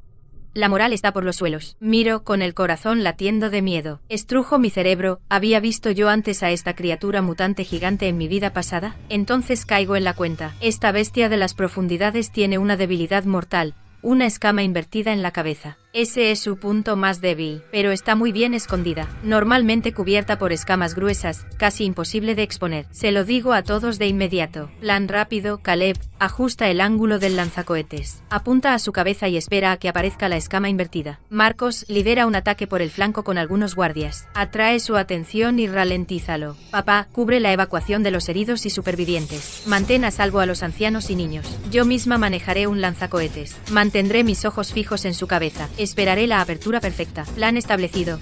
La moral está por los suelos. Miro con el corazón latiendo de miedo. Estrujo mi cerebro. ¿Había visto yo antes a esta criatura mutante gigante en mi vida pasada? Entonces caigo en la cuenta. Esta bestia de las profundidades tiene una debilidad mortal. Una escama invertida en la cabeza. Ese es su punto más débil, pero está muy bien escondida, normalmente cubierta por escamas gruesas, casi imposible de exponer. Se lo digo a todos de inmediato. Plan rápido, Caleb, ajusta el ángulo del lanzacohetes. Apunta a su cabeza y espera a que aparezca la escama invertida. Marcos lidera un ataque por el flanco con algunos guardias. Atrae su atención y ralentízalo. Papá, cubre la evacuación de los heridos y supervivientes. Mantén a salvo a los ancianos y niños. Yo misma manejaré un lanzacohetes. Mantendré mis ojos fijos en su cabeza. Esperaré la apertura perfecta. Plan establecido.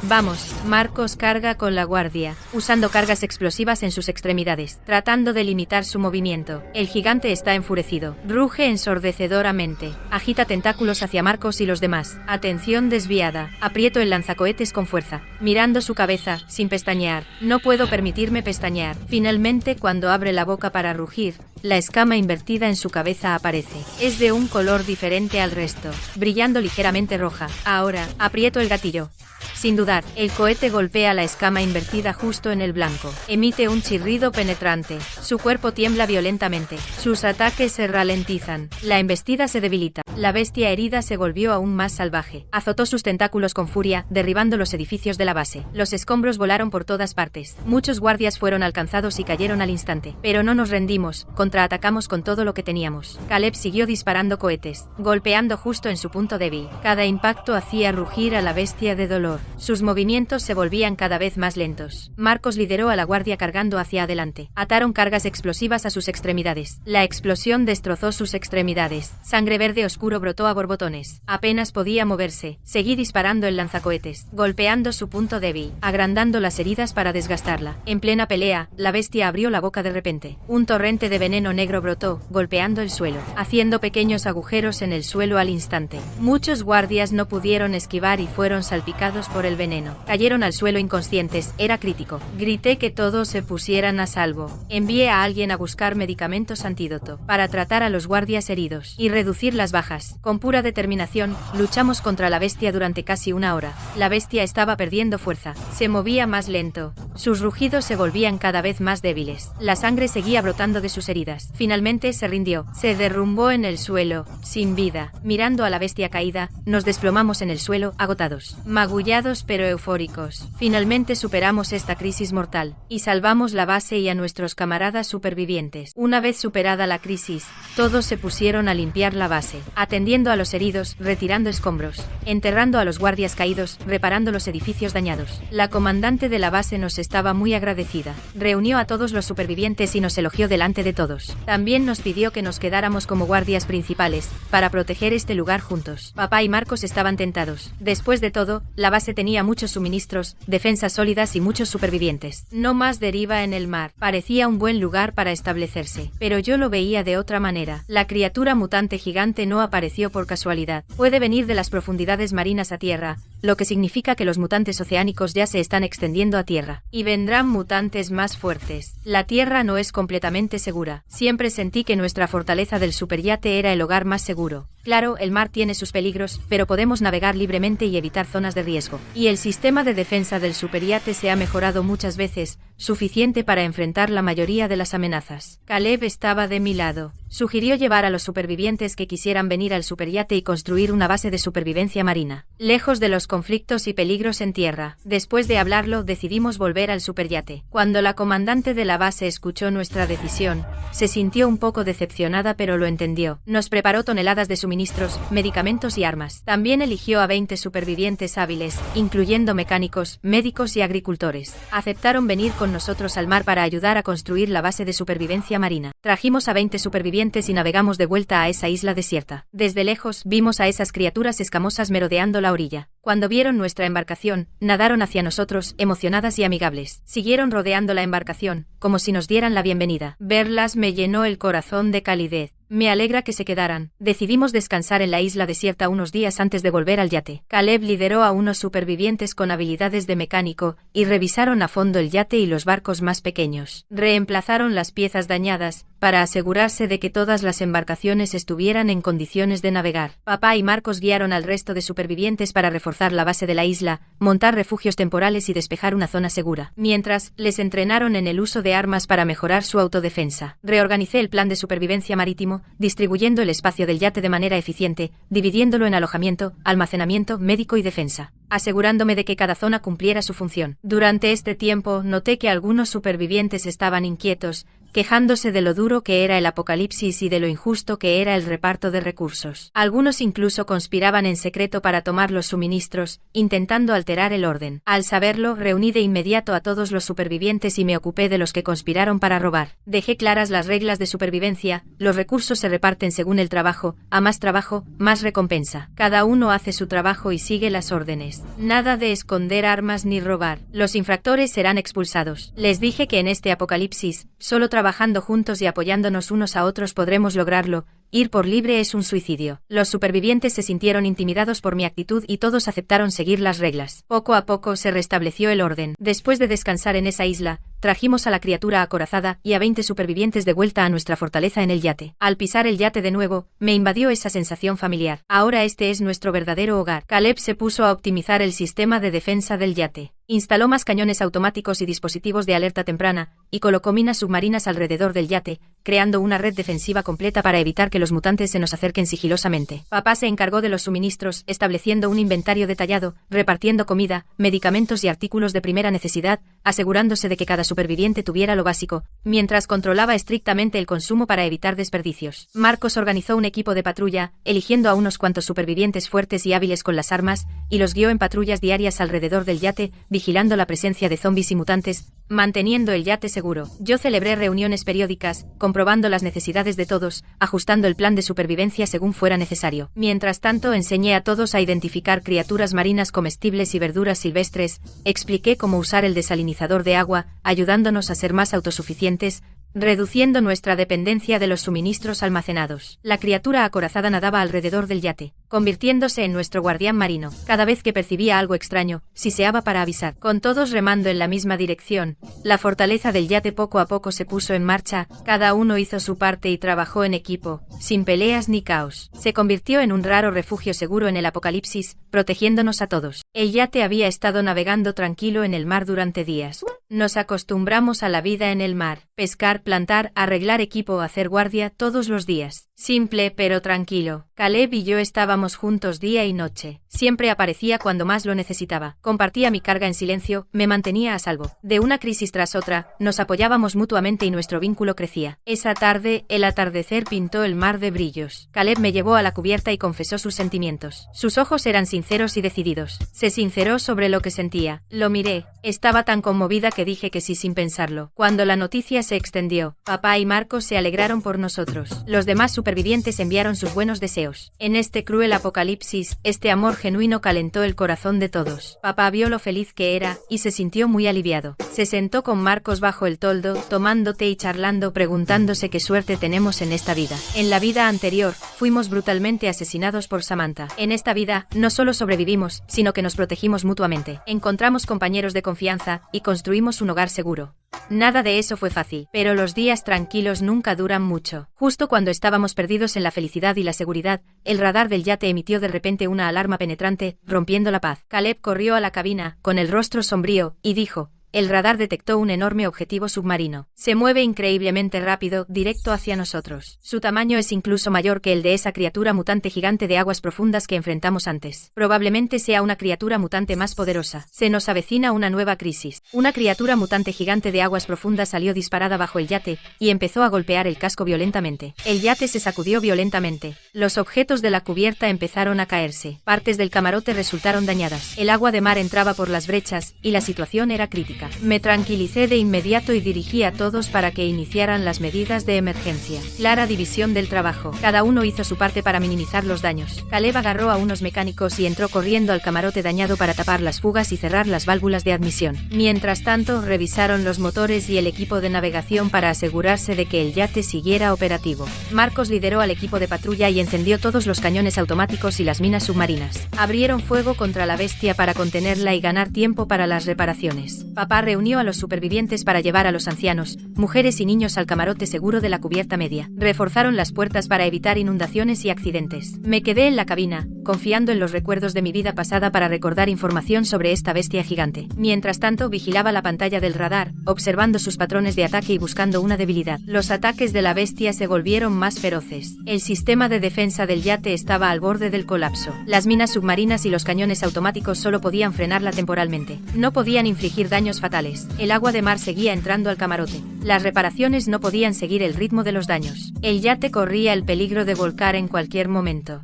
Vamos, Marcos carga con la guardia, usando cargas explosivas en sus extremidades, tratando de limitar su movimiento. El gigante está enfurecido, ruge ensordecedoramente, agita tentáculos hacia Marcos y los demás. Atención desviada, aprieto el lanzacohetes con fuerza, mirando su cabeza, sin pestañear. No puedo permitirme pestañear. Finalmente, cuando abre la boca para rugir, la escama invertida en su cabeza aparece. Es de un color diferente al resto, brillando ligeramente roja. Ahora, aprieto el gatillo. Sin dudar, el cohete golpea la escama invertida justo en el blanco. Emite un chirrido penetrante. Su cuerpo tiembla violentamente. Sus ataques se ralentizan. La embestida se debilita. La bestia herida se volvió aún más salvaje. Azotó sus tentáculos con furia, derribando los edificios de la base. Los escombros volaron por todas partes. Muchos guardias fueron alcanzados y cayeron al instante. Pero no nos rendimos, contraatacamos con todo lo que teníamos. Caleb siguió disparando cohetes, golpeando justo en su punto débil. Cada impacto hacía rugir a la bestia de dolor. Sus movimientos se volvían cada vez más lentos. Marcos lideró a la guardia cargando hacia adelante. Ataron cargas explosivas a sus extremidades. La explosión destrozó sus extremidades. Sangre verde oscuro brotó a borbotones. Apenas podía moverse. Seguí disparando el lanzacohetes, golpeando su punto débil, agrandando las heridas para desgastarla. En plena pelea, la bestia abrió la boca de repente. Un torrente de veneno negro brotó, golpeando el suelo, haciendo pequeños agujeros en el suelo al instante. Muchos guardias no pudieron esquivar y fueron salpicados por el veneno. Cayeron al suelo inconscientes. Era crítico. Grité que todos se pusieran a salvo. Envié a alguien a buscar medicamentos antídoto para tratar a los guardias heridos y reducir las bajas. Con pura determinación, luchamos contra la bestia durante casi una hora. La bestia estaba perdiendo fuerza. Se movía más lento. Sus rugidos se volvían cada vez más débiles. La sangre seguía brotando de sus heridas. Finalmente se rindió. Se derrumbó en el suelo, sin vida. Mirando a la bestia caída, nos desplomamos en el suelo, agotados. Magullados pero eufóricos. Finalmente superamos esta crisis mortal y salvamos la base y a nuestros camaradas supervivientes. Una vez superada la crisis, todos se pusieron a limpiar la base, atendiendo a los heridos, retirando escombros, enterrando a los guardias caídos, reparando los edificios dañados. La comandante de la base nos estaba muy agradecida. Reunió a todos los supervivientes y nos elogió delante de todos. También nos pidió que nos quedáramos como guardias principales, para proteger este lugar juntos. Papá y Marcos estaban tentados. Después de todo, la base tenía muchos suministros, defensas sólidas y muchos supervivientes. No más deriva en el mar. Parecía un buen lugar para establecerse. Pero yo lo veía de otra manera. La criatura mutante gigante no apareció por casualidad. Puede venir de las profundidades marinas a tierra, lo que significa que los mutantes oceánicos ya se están extendiendo a tierra. Y vendrán mutantes más fuertes. La tierra no es completamente segura. Siempre sentí que nuestra fortaleza del superyate era el hogar más seguro. Claro, el mar tiene sus peligros, pero podemos navegar libremente y evitar zonas de riesgo. Y el sistema de defensa del superyate se ha mejorado muchas veces, suficiente para enfrentar la mayoría de las amenazas. Caleb estaba de mi lado. Sugirió llevar a los supervivientes que quisieran venir al superyate y construir una base de supervivencia marina, lejos de los conflictos y peligros en tierra. Después de hablarlo, decidimos volver al superyate. Cuando la comandante de la base escuchó nuestra decisión, se sintió un poco decepcionada, pero lo entendió. Nos preparó toneladas de suministros, medicamentos y armas. También eligió a 20 supervivientes hábiles, incluyendo mecánicos, médicos y agricultores. Aceptaron venir con nosotros al mar para ayudar a construir la base de supervivencia marina. Trajimos a 20 supervivientes y navegamos de vuelta a esa isla desierta. Desde lejos, vimos a esas criaturas escamosas merodeando la orilla. Cuando vieron nuestra embarcación, nadaron hacia nosotros, emocionadas y amigables. Siguieron rodeando la embarcación, como si nos dieran la bienvenida. Verlas me llenó el corazón de calidez. Me alegra que se quedaran. Decidimos descansar en la isla desierta unos días antes de volver al yate. Caleb lideró a unos supervivientes con habilidades de mecánico, y revisaron a fondo el yate y los barcos más pequeños. Reemplazaron las piezas dañadas, para asegurarse de que todas las embarcaciones estuvieran en condiciones de navegar. Papá y Marcos guiaron al resto de supervivientes para reforzar la base de la isla, montar refugios temporales y despejar una zona segura. Mientras, les entrenaron en el uso de armas para mejorar su autodefensa. Reorganicé el plan de supervivencia marítimo, distribuyendo el espacio del yate de manera eficiente, dividiéndolo en alojamiento, almacenamiento, médico y defensa, asegurándome de que cada zona cumpliera su función. Durante este tiempo, noté que algunos supervivientes estaban inquietos, quejándose de lo duro que era el apocalipsis y de lo injusto que era el reparto de recursos. Algunos incluso conspiraban en secreto para tomar los suministros, intentando alterar el orden. Al saberlo, reuní de inmediato a todos los supervivientes y me ocupé de los que conspiraron para robar. Dejé claras las reglas de supervivencia: los recursos se reparten según el trabajo, a más trabajo, más recompensa. Cada uno hace su trabajo y sigue las órdenes. Nada de esconder armas ni robar. Los infractores serán expulsados. Les dije que en este apocalipsis, solo trabajando juntos y apoyándonos unos a otros podremos lograrlo. Ir por libre es un suicidio. Los supervivientes se sintieron intimidados por mi actitud y todos aceptaron seguir las reglas. Poco a poco se restableció el orden. Después de descansar en esa isla, trajimos a la criatura acorazada y a 20 supervivientes de vuelta a nuestra fortaleza en el yate. Al pisar el yate de nuevo, me invadió esa sensación familiar. Ahora este es nuestro verdadero hogar. Caleb se puso a optimizar el sistema de defensa del yate. Instaló más cañones automáticos y dispositivos de alerta temprana, y colocó minas submarinas alrededor del yate, creando una red defensiva completa para evitar que los mutantes se nos acerquen sigilosamente. Papá se encargó de los suministros, estableciendo un inventario detallado, repartiendo comida, medicamentos y artículos de primera necesidad, asegurándose de que cada superviviente tuviera lo básico, mientras controlaba estrictamente el consumo para evitar desperdicios. Marcos organizó un equipo de patrulla, eligiendo a unos cuantos supervivientes fuertes y hábiles con las armas, y los guió en patrullas diarias alrededor del yate, vigilando la presencia de zombies y mutantes, manteniendo el yate seguro. Yo celebré reuniones periódicas, comprobando las necesidades de todos, ajustando el plan de supervivencia según fuera necesario. Mientras tanto, enseñé a todos a identificar criaturas marinas comestibles y verduras silvestres, expliqué cómo usar el desalinizador de agua, ayudándonos a ser más autosuficientes, reduciendo nuestra dependencia de los suministros almacenados. La criatura acorazada nadaba alrededor del yate, convirtiéndose en nuestro guardián marino. Cada vez que percibía algo extraño, siseaba para avisar. Con todos remando en la misma dirección, la fortaleza del yate poco a poco se puso en marcha, cada uno hizo su parte y trabajó en equipo, sin peleas ni caos. Se convirtió en un raro refugio seguro en el apocalipsis, protegiéndonos a todos. El yate había estado navegando tranquilo en el mar durante días. Nos acostumbramos a la vida en el mar, pescar, plantar, arreglar equipo, hacer guardia todos los días. Simple pero tranquilo. Caleb y yo estábamos juntos día y noche. Siempre aparecía cuando más lo necesitaba. Compartía mi carga en silencio, me mantenía a salvo. De una crisis tras otra, nos apoyábamos mutuamente y nuestro vínculo crecía. Esa tarde, el atardecer pintó el mar de brillos. Caleb me llevó a la cubierta y confesó sus sentimientos. Sus ojos eran sinceros y decididos. Se sinceró sobre lo que sentía. Lo miré. Estaba tan conmovida que dije que sí sin pensarlo. Cuando la noticia se extendió, papá y Marcos se alegraron por nosotros. Los demás supervivientes enviaron sus buenos deseos. En este cruel apocalipsis, este amor genuino calentó el corazón de todos. Papá vio lo feliz que era, y se sintió muy aliviado. Se sentó con Marcos bajo el toldo, tomando té y charlando, preguntándose qué suerte tenemos en esta vida. En la vida anterior, fuimos brutalmente asesinados por Samantha. En esta vida, no solo sobrevivimos, sino que nos protegimos mutuamente. Encontramos compañeros de confianza, y construimos un hogar seguro. Nada de eso fue fácil, pero los días tranquilos nunca duran mucho. Justo cuando estábamos perdidos en la felicidad y la seguridad, el radar del yate emitió de repente una alarma penetrante, rompiendo la paz. Caleb corrió a la cabina, con el rostro sombrío, y dijo: el radar detectó un enorme objetivo submarino. Se mueve increíblemente rápido, directo hacia nosotros. Su tamaño es incluso mayor que el de esa criatura mutante gigante de aguas profundas que enfrentamos antes. Probablemente sea una criatura mutante más poderosa. Se nos avecina una nueva crisis. Una criatura mutante gigante de aguas profundas salió disparada bajo el yate, y empezó a golpear el casco violentamente. El yate se sacudió violentamente. Los objetos de la cubierta empezaron a caerse. Partes del camarote resultaron dañadas. El agua de mar entraba por las brechas, y la situación era crítica. Me tranquilicé de inmediato y dirigí a todos para que iniciaran las medidas de emergencia. Clara división del trabajo. Cada uno hizo su parte para minimizar los daños. Caleb agarró a unos mecánicos y entró corriendo al camarote dañado para tapar las fugas y cerrar las válvulas de admisión. Mientras tanto, revisaron los motores y el equipo de navegación para asegurarse de que el yate siguiera operativo. Marcos lideró al equipo de patrulla y encendió todos los cañones automáticos y las minas submarinas. Abrieron fuego contra la bestia para contenerla y ganar tiempo para las reparaciones. Papá reunió a los supervivientes para llevar a los ancianos, mujeres y niños al camarote seguro de la cubierta media. Reforzaron las puertas para evitar inundaciones y accidentes. Me quedé en la cabina, confiando en los recuerdos de mi vida pasada para recordar información sobre esta bestia gigante. Mientras tanto, vigilaba la pantalla del radar, observando sus patrones de ataque y buscando una debilidad. Los ataques de la bestia se volvieron más feroces. El sistema de defensa del yate estaba al borde del colapso. Las minas submarinas y los cañones automáticos solo podían frenarla temporalmente. No podían infligir daños fatales. El agua de mar seguía entrando al camarote. Las reparaciones no podían seguir el ritmo de los daños. El yate corría el peligro de volcar en cualquier momento.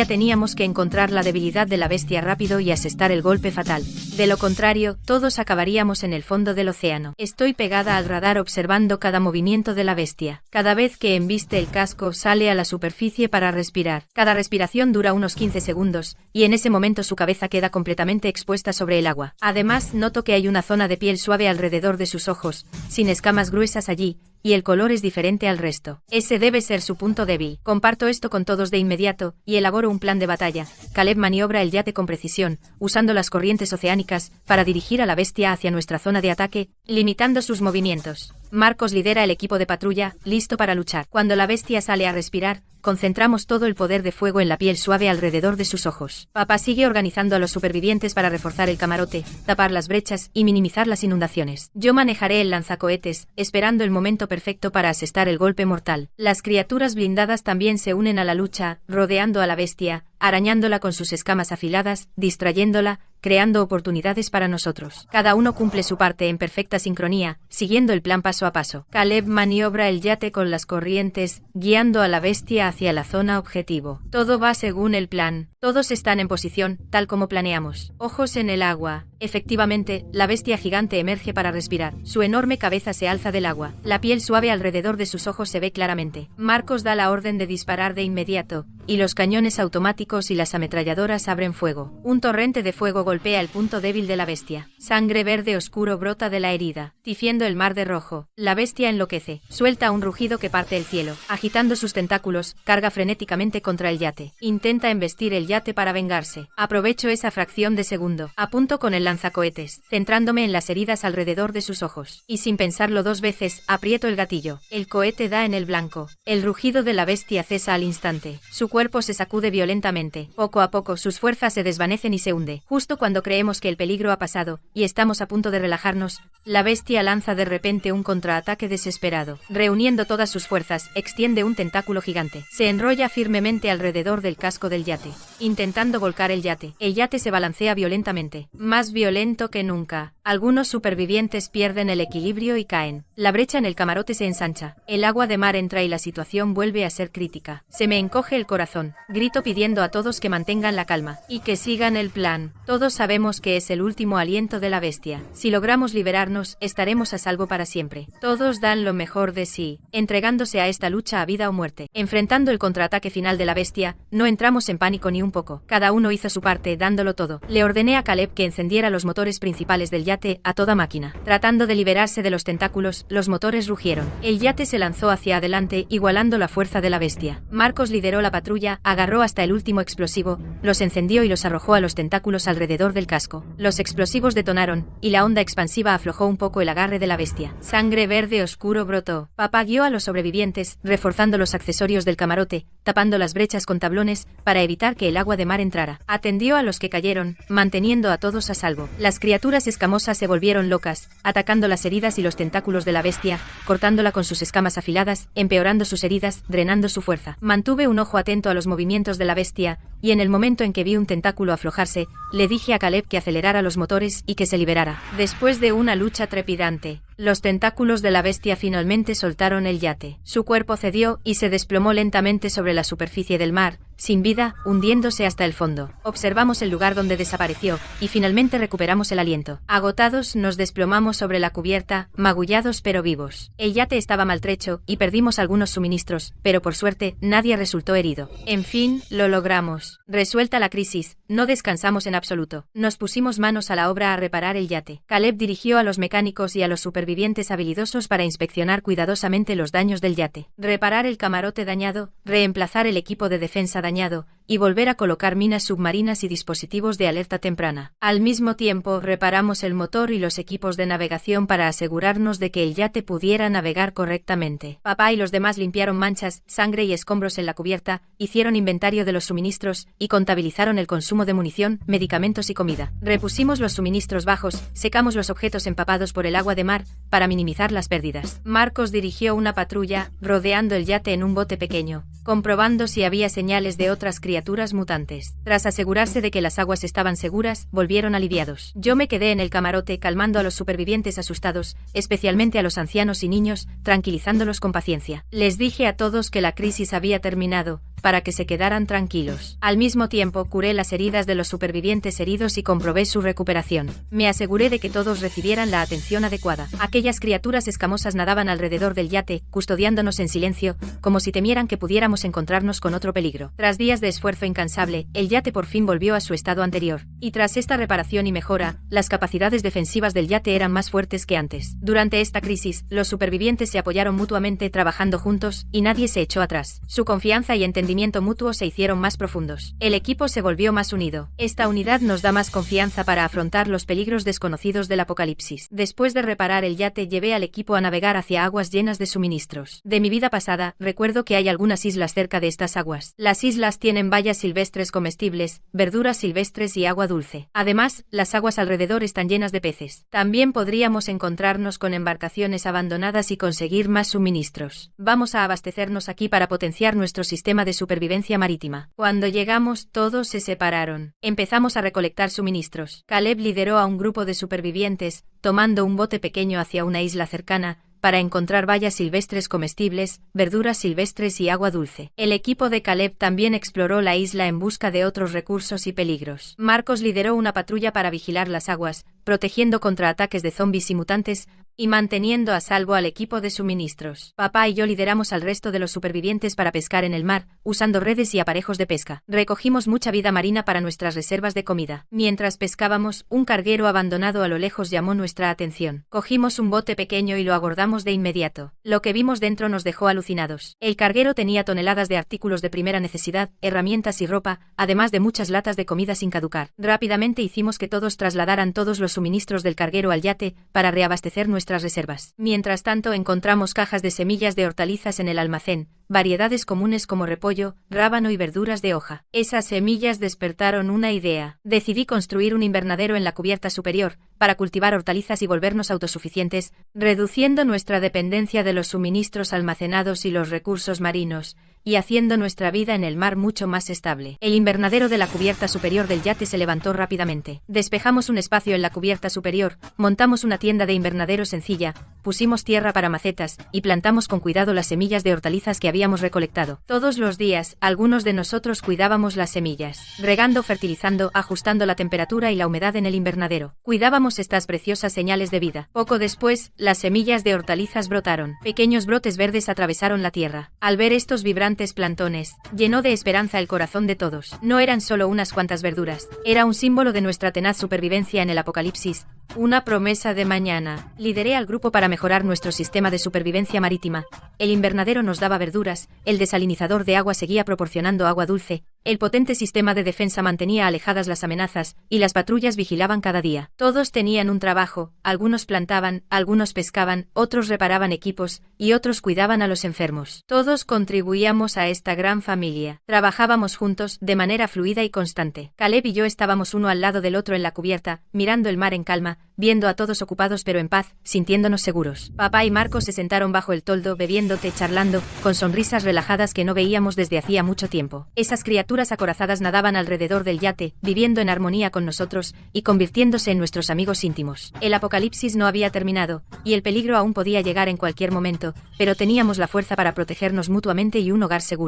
Teníamos que encontrar la debilidad de la bestia rápido y asestar el golpe fatal. De lo contrario, todos acabaríamos en el fondo del océano. Estoy pegada al radar observando cada movimiento de la bestia. Cada vez que embiste el casco, sale a la superficie para respirar. Cada respiración dura unos 15 segundos, y en ese momento su cabeza queda completamente expuesta sobre el agua. Además, noto que hay una zona de piel suave alrededor de sus ojos, sin escamas gruesas allí, y el color es diferente al resto. Ese debe ser su punto débil. Comparto esto con todos de inmediato, y elaboro un plan de batalla. Caleb maniobra el yate con precisión, usando las corrientes oceánicas, para dirigir a la bestia hacia nuestra zona de ataque, limitando sus movimientos. Marcos lidera el equipo de patrulla, listo para luchar. Cuando la bestia sale a respirar, concentramos todo el poder de fuego en la piel suave alrededor de sus ojos. Papá sigue organizando a los supervivientes para reforzar el camarote, tapar las brechas y minimizar las inundaciones. Yo manejaré el lanzacohetes, esperando el momento perfecto para asestar el golpe mortal. Las criaturas blindadas también se unen a la lucha, rodeando a la bestia, arañándola con sus escamas afiladas, distrayéndola, creando oportunidades para nosotros. Cada uno cumple su parte en perfecta sincronía, siguiendo el plan paso a paso. Caleb maniobra el yate con las corrientes, guiando a la bestia hacia la zona objetivo. Todo va según el plan. Todos están en posición, tal como planeamos. Ojos en el agua. Efectivamente, la bestia gigante emerge para respirar. Su enorme cabeza se alza del agua. La piel suave alrededor de sus ojos se ve claramente. Marcos da la orden de disparar de inmediato, y los cañones automáticos y las ametralladoras abren fuego. Un torrente de fuego golpea el punto débil de la bestia. Sangre verde oscuro brota de la herida, tifiendo el mar de rojo. La bestia enloquece. Suelta un rugido que parte el cielo. Agitando sus tentáculos, carga frenéticamente contra el yate. Intenta embestir el yate para vengarse. Aprovecho esa fracción de segundo. Apunto con el lanzacohetes, centrándome en las heridas alrededor de sus ojos. Y sin pensarlo dos veces, aprieto el gatillo. El cohete da en el blanco. El rugido de la bestia cesa al instante. Su cuerpo se sacude violentamente. Poco a poco sus fuerzas se desvanecen y se hunde. Justo cuando creemos que el peligro ha pasado, y estamos a punto de relajarnos, la bestia lanza de repente un contraataque desesperado. Reuniendo todas sus fuerzas, extiende un tentáculo gigante. Se enrolla firmemente alrededor del casco del yate, intentando volcar el yate. El yate se balancea violentamente. Más violento que nunca. Algunos supervivientes pierden el equilibrio y caen. La brecha en el camarote se ensancha. El agua de mar entra y la situación vuelve a ser crítica. Se me encoge el corazón. Grito pidiendo a todos que mantengan la calma y que sigan el plan. Todos sabemos que es el último aliento de la bestia. Si logramos liberarnos, estaremos a salvo para siempre. Todos dan lo mejor de sí, entregándose a esta lucha a vida o muerte. Enfrentando el contraataque final de la bestia, no entramos en pánico ni un poco. Cada uno hizo su parte, dándolo todo. Le ordené a Caleb que encendiera los motores principales del yate a toda máquina. Tratando de liberarse de los tentáculos, los motores rugieron. El yate se lanzó hacia adelante, igualando la fuerza de la bestia. Marcos lideró la patrulla, agarró hasta el último explosivo, los encendió y los arrojó a los tentáculos alrededor del casco. Los explosivos detonaron, y la onda expansiva aflojó un poco el agarre de la bestia. Sangre verde oscuro brotó. Papá guió a los sobrevivientes, reforzando los accesorios del camarote, tapando las brechas con tablones, para evitar que el agua de mar entrara. Atendió a los que cayeron, manteniendo a todos a salvo. Las criaturas escamosas se volvieron locas, atacando las heridas y los tentáculos de la bestia, cortándola con sus escamas afiladas, empeorando sus heridas, drenando su fuerza. Mantuve un ojo atento a los movimientos de la bestia, y en el momento en que vi un tentáculo aflojarse, le dije a Caleb que acelerara los motores y que se liberara. Después de una lucha trepidante, los tentáculos de la bestia finalmente soltaron el yate. Su cuerpo cedió y se desplomó lentamente sobre la superficie del mar, sin vida, hundiéndose hasta el fondo. Observamos el lugar donde desapareció, y finalmente recuperamos el aliento. Agotados, nos desplomamos sobre la cubierta, magullados pero vivos. El yate estaba maltrecho, y perdimos algunos suministros, pero por suerte, nadie resultó herido. En fin, lo logramos. Resuelta la crisis, no descansamos en absoluto. Nos pusimos manos a la obra a reparar el yate. Caleb dirigió a los mecánicos y a los supervivientes habilidosos para inspeccionar cuidadosamente los daños del yate. Reparar el camarote dañado, reemplazar el equipo de defensa dañado, y volver a colocar minas submarinas y dispositivos de alerta temprana. Al mismo tiempo, reparamos el motor y los equipos de navegación para asegurarnos de que el yate pudiera navegar correctamente. Papá y los demás limpiaron manchas, sangre y escombros en la cubierta, hicieron inventario de los suministros y contabilizaron el consumo de munición, medicamentos y comida. Repusimos los suministros bajos, secamos los objetos empapados por el agua de mar para minimizar las pérdidas. Marcos dirigió una patrulla, rodeando el yate en un bote pequeño, comprobando si había señales de otras criaturas mutantes. Tras asegurarse de que las aguas estaban seguras, volvieron aliviados. Yo me quedé en el camarote calmando a los supervivientes asustados, especialmente a los ancianos y niños, tranquilizándolos con paciencia. Les dije a todos que la crisis había terminado, para que se quedaran tranquilos. Al mismo tiempo, curé las heridas de los supervivientes heridos y comprobé su recuperación. Me aseguré de que todos recibieran la atención adecuada. Aquellas criaturas escamosas nadaban alrededor del yate, custodiándonos en silencio, como si temieran que pudiéramos encontrarnos con otro peligro. Tras días de esfuerzo incansable, el yate por fin volvió a su estado anterior. Y tras esta reparación y mejora, las capacidades defensivas del yate eran más fuertes que antes. Durante esta crisis, los supervivientes se apoyaron mutuamente trabajando juntos, y nadie se echó atrás. Su confianza y entendimiento mutuo se hicieron más profundos. El equipo se volvió más unido. Esta unidad nos da más confianza para afrontar los peligros desconocidos del apocalipsis. Después de reparar el yate, llevé al equipo a navegar hacia aguas llenas de suministros. De mi vida pasada, recuerdo que hay algunas islas cerca de estas aguas. Las islas tienen bayas silvestres comestibles, verduras silvestres y agua dulce. Además, las aguas alrededor están llenas de peces. También podríamos encontrarnos con embarcaciones abandonadas y conseguir más suministros. Vamos a abastecernos aquí para potenciar nuestro sistema de supervivencia marítima. Cuando llegamos, todos se separaron. Empezamos a recolectar suministros. Caleb lideró a un grupo de supervivientes, tomando un bote pequeño hacia una isla cercana, para encontrar bayas silvestres comestibles, verduras silvestres y agua dulce. El equipo de Caleb también exploró la isla en busca de otros recursos y peligros. Marcos lideró una patrulla para vigilar las aguas, protegiendo contra ataques de zombies y mutantes, y manteniendo a salvo al equipo de suministros. Papá y yo lideramos al resto de los supervivientes para pescar en el mar, usando redes y aparejos de pesca. Recogimos mucha vida marina para nuestras reservas de comida. Mientras pescábamos, un carguero abandonado a lo lejos llamó nuestra atención. Cogimos un bote pequeño y lo abordamos de inmediato. Lo que vimos dentro nos dejó alucinados. El carguero tenía toneladas de artículos de primera necesidad, herramientas y ropa, además de muchas latas de comida sin caducar. Rápidamente hicimos que todos trasladaran todos los suministros del carguero al yate, para reabastecer nuestras reservas. Mientras tanto, encontramos cajas de semillas de hortalizas en el almacén, variedades comunes como repollo, rábano y verduras de hoja. Esas semillas despertaron una idea. Decidí construir un invernadero en la cubierta superior, para cultivar hortalizas y volvernos autosuficientes, reduciendo nuestra dependencia de los suministros almacenados y los recursos marinos, y haciendo nuestra vida en el mar mucho más estable. El invernadero de la cubierta superior del yate se levantó rápidamente. Despejamos un espacio en la cubierta superior, montamos una tienda de invernadero sencilla, pusimos tierra para macetas, y plantamos con cuidado las semillas de hortalizas que habíamos recolectado. Todos los días, algunos de nosotros cuidábamos las semillas, regando, fertilizando, ajustando la temperatura y la humedad en el invernadero. Cuidábamos estas preciosas señales de vida. Poco después, las semillas de hortalizas brotaron. Pequeños brotes verdes atravesaron la tierra. Al ver estos vibrantes plantones, llenó de esperanza el corazón de todos. No eran solo unas cuantas verduras, era un símbolo de nuestra tenaz supervivencia en el apocalipsis, una promesa de mañana. Lideré al grupo para mejorar nuestro sistema de supervivencia marítima. El invernadero nos daba verduras, el desalinizador de agua seguía proporcionando agua dulce, el potente sistema de defensa mantenía alejadas las amenazas, y las patrullas vigilaban cada día. Todos tenían un trabajo, algunos plantaban, algunos pescaban, otros reparaban equipos, y otros cuidaban a los enfermos. Todos contribuíamos a esta gran familia. Trabajábamos juntos, de manera fluida y constante. Caleb y yo estábamos uno al lado del otro en la cubierta, mirando el mar en calma, viendo a todos ocupados pero en paz, sintiéndonos seguros. Papá y Marcos se sentaron bajo el toldo bebiendo té, charlando, con sonrisas relajadas que no veíamos desde hacía mucho tiempo. Esas criaturas acorazadas nadaban alrededor del yate, viviendo en armonía con nosotros, y convirtiéndose en nuestros amigos íntimos. El apocalipsis no había terminado, y el peligro aún podía llegar en cualquier momento, pero teníamos la fuerza para protegernos mutuamente y un hogar seguro.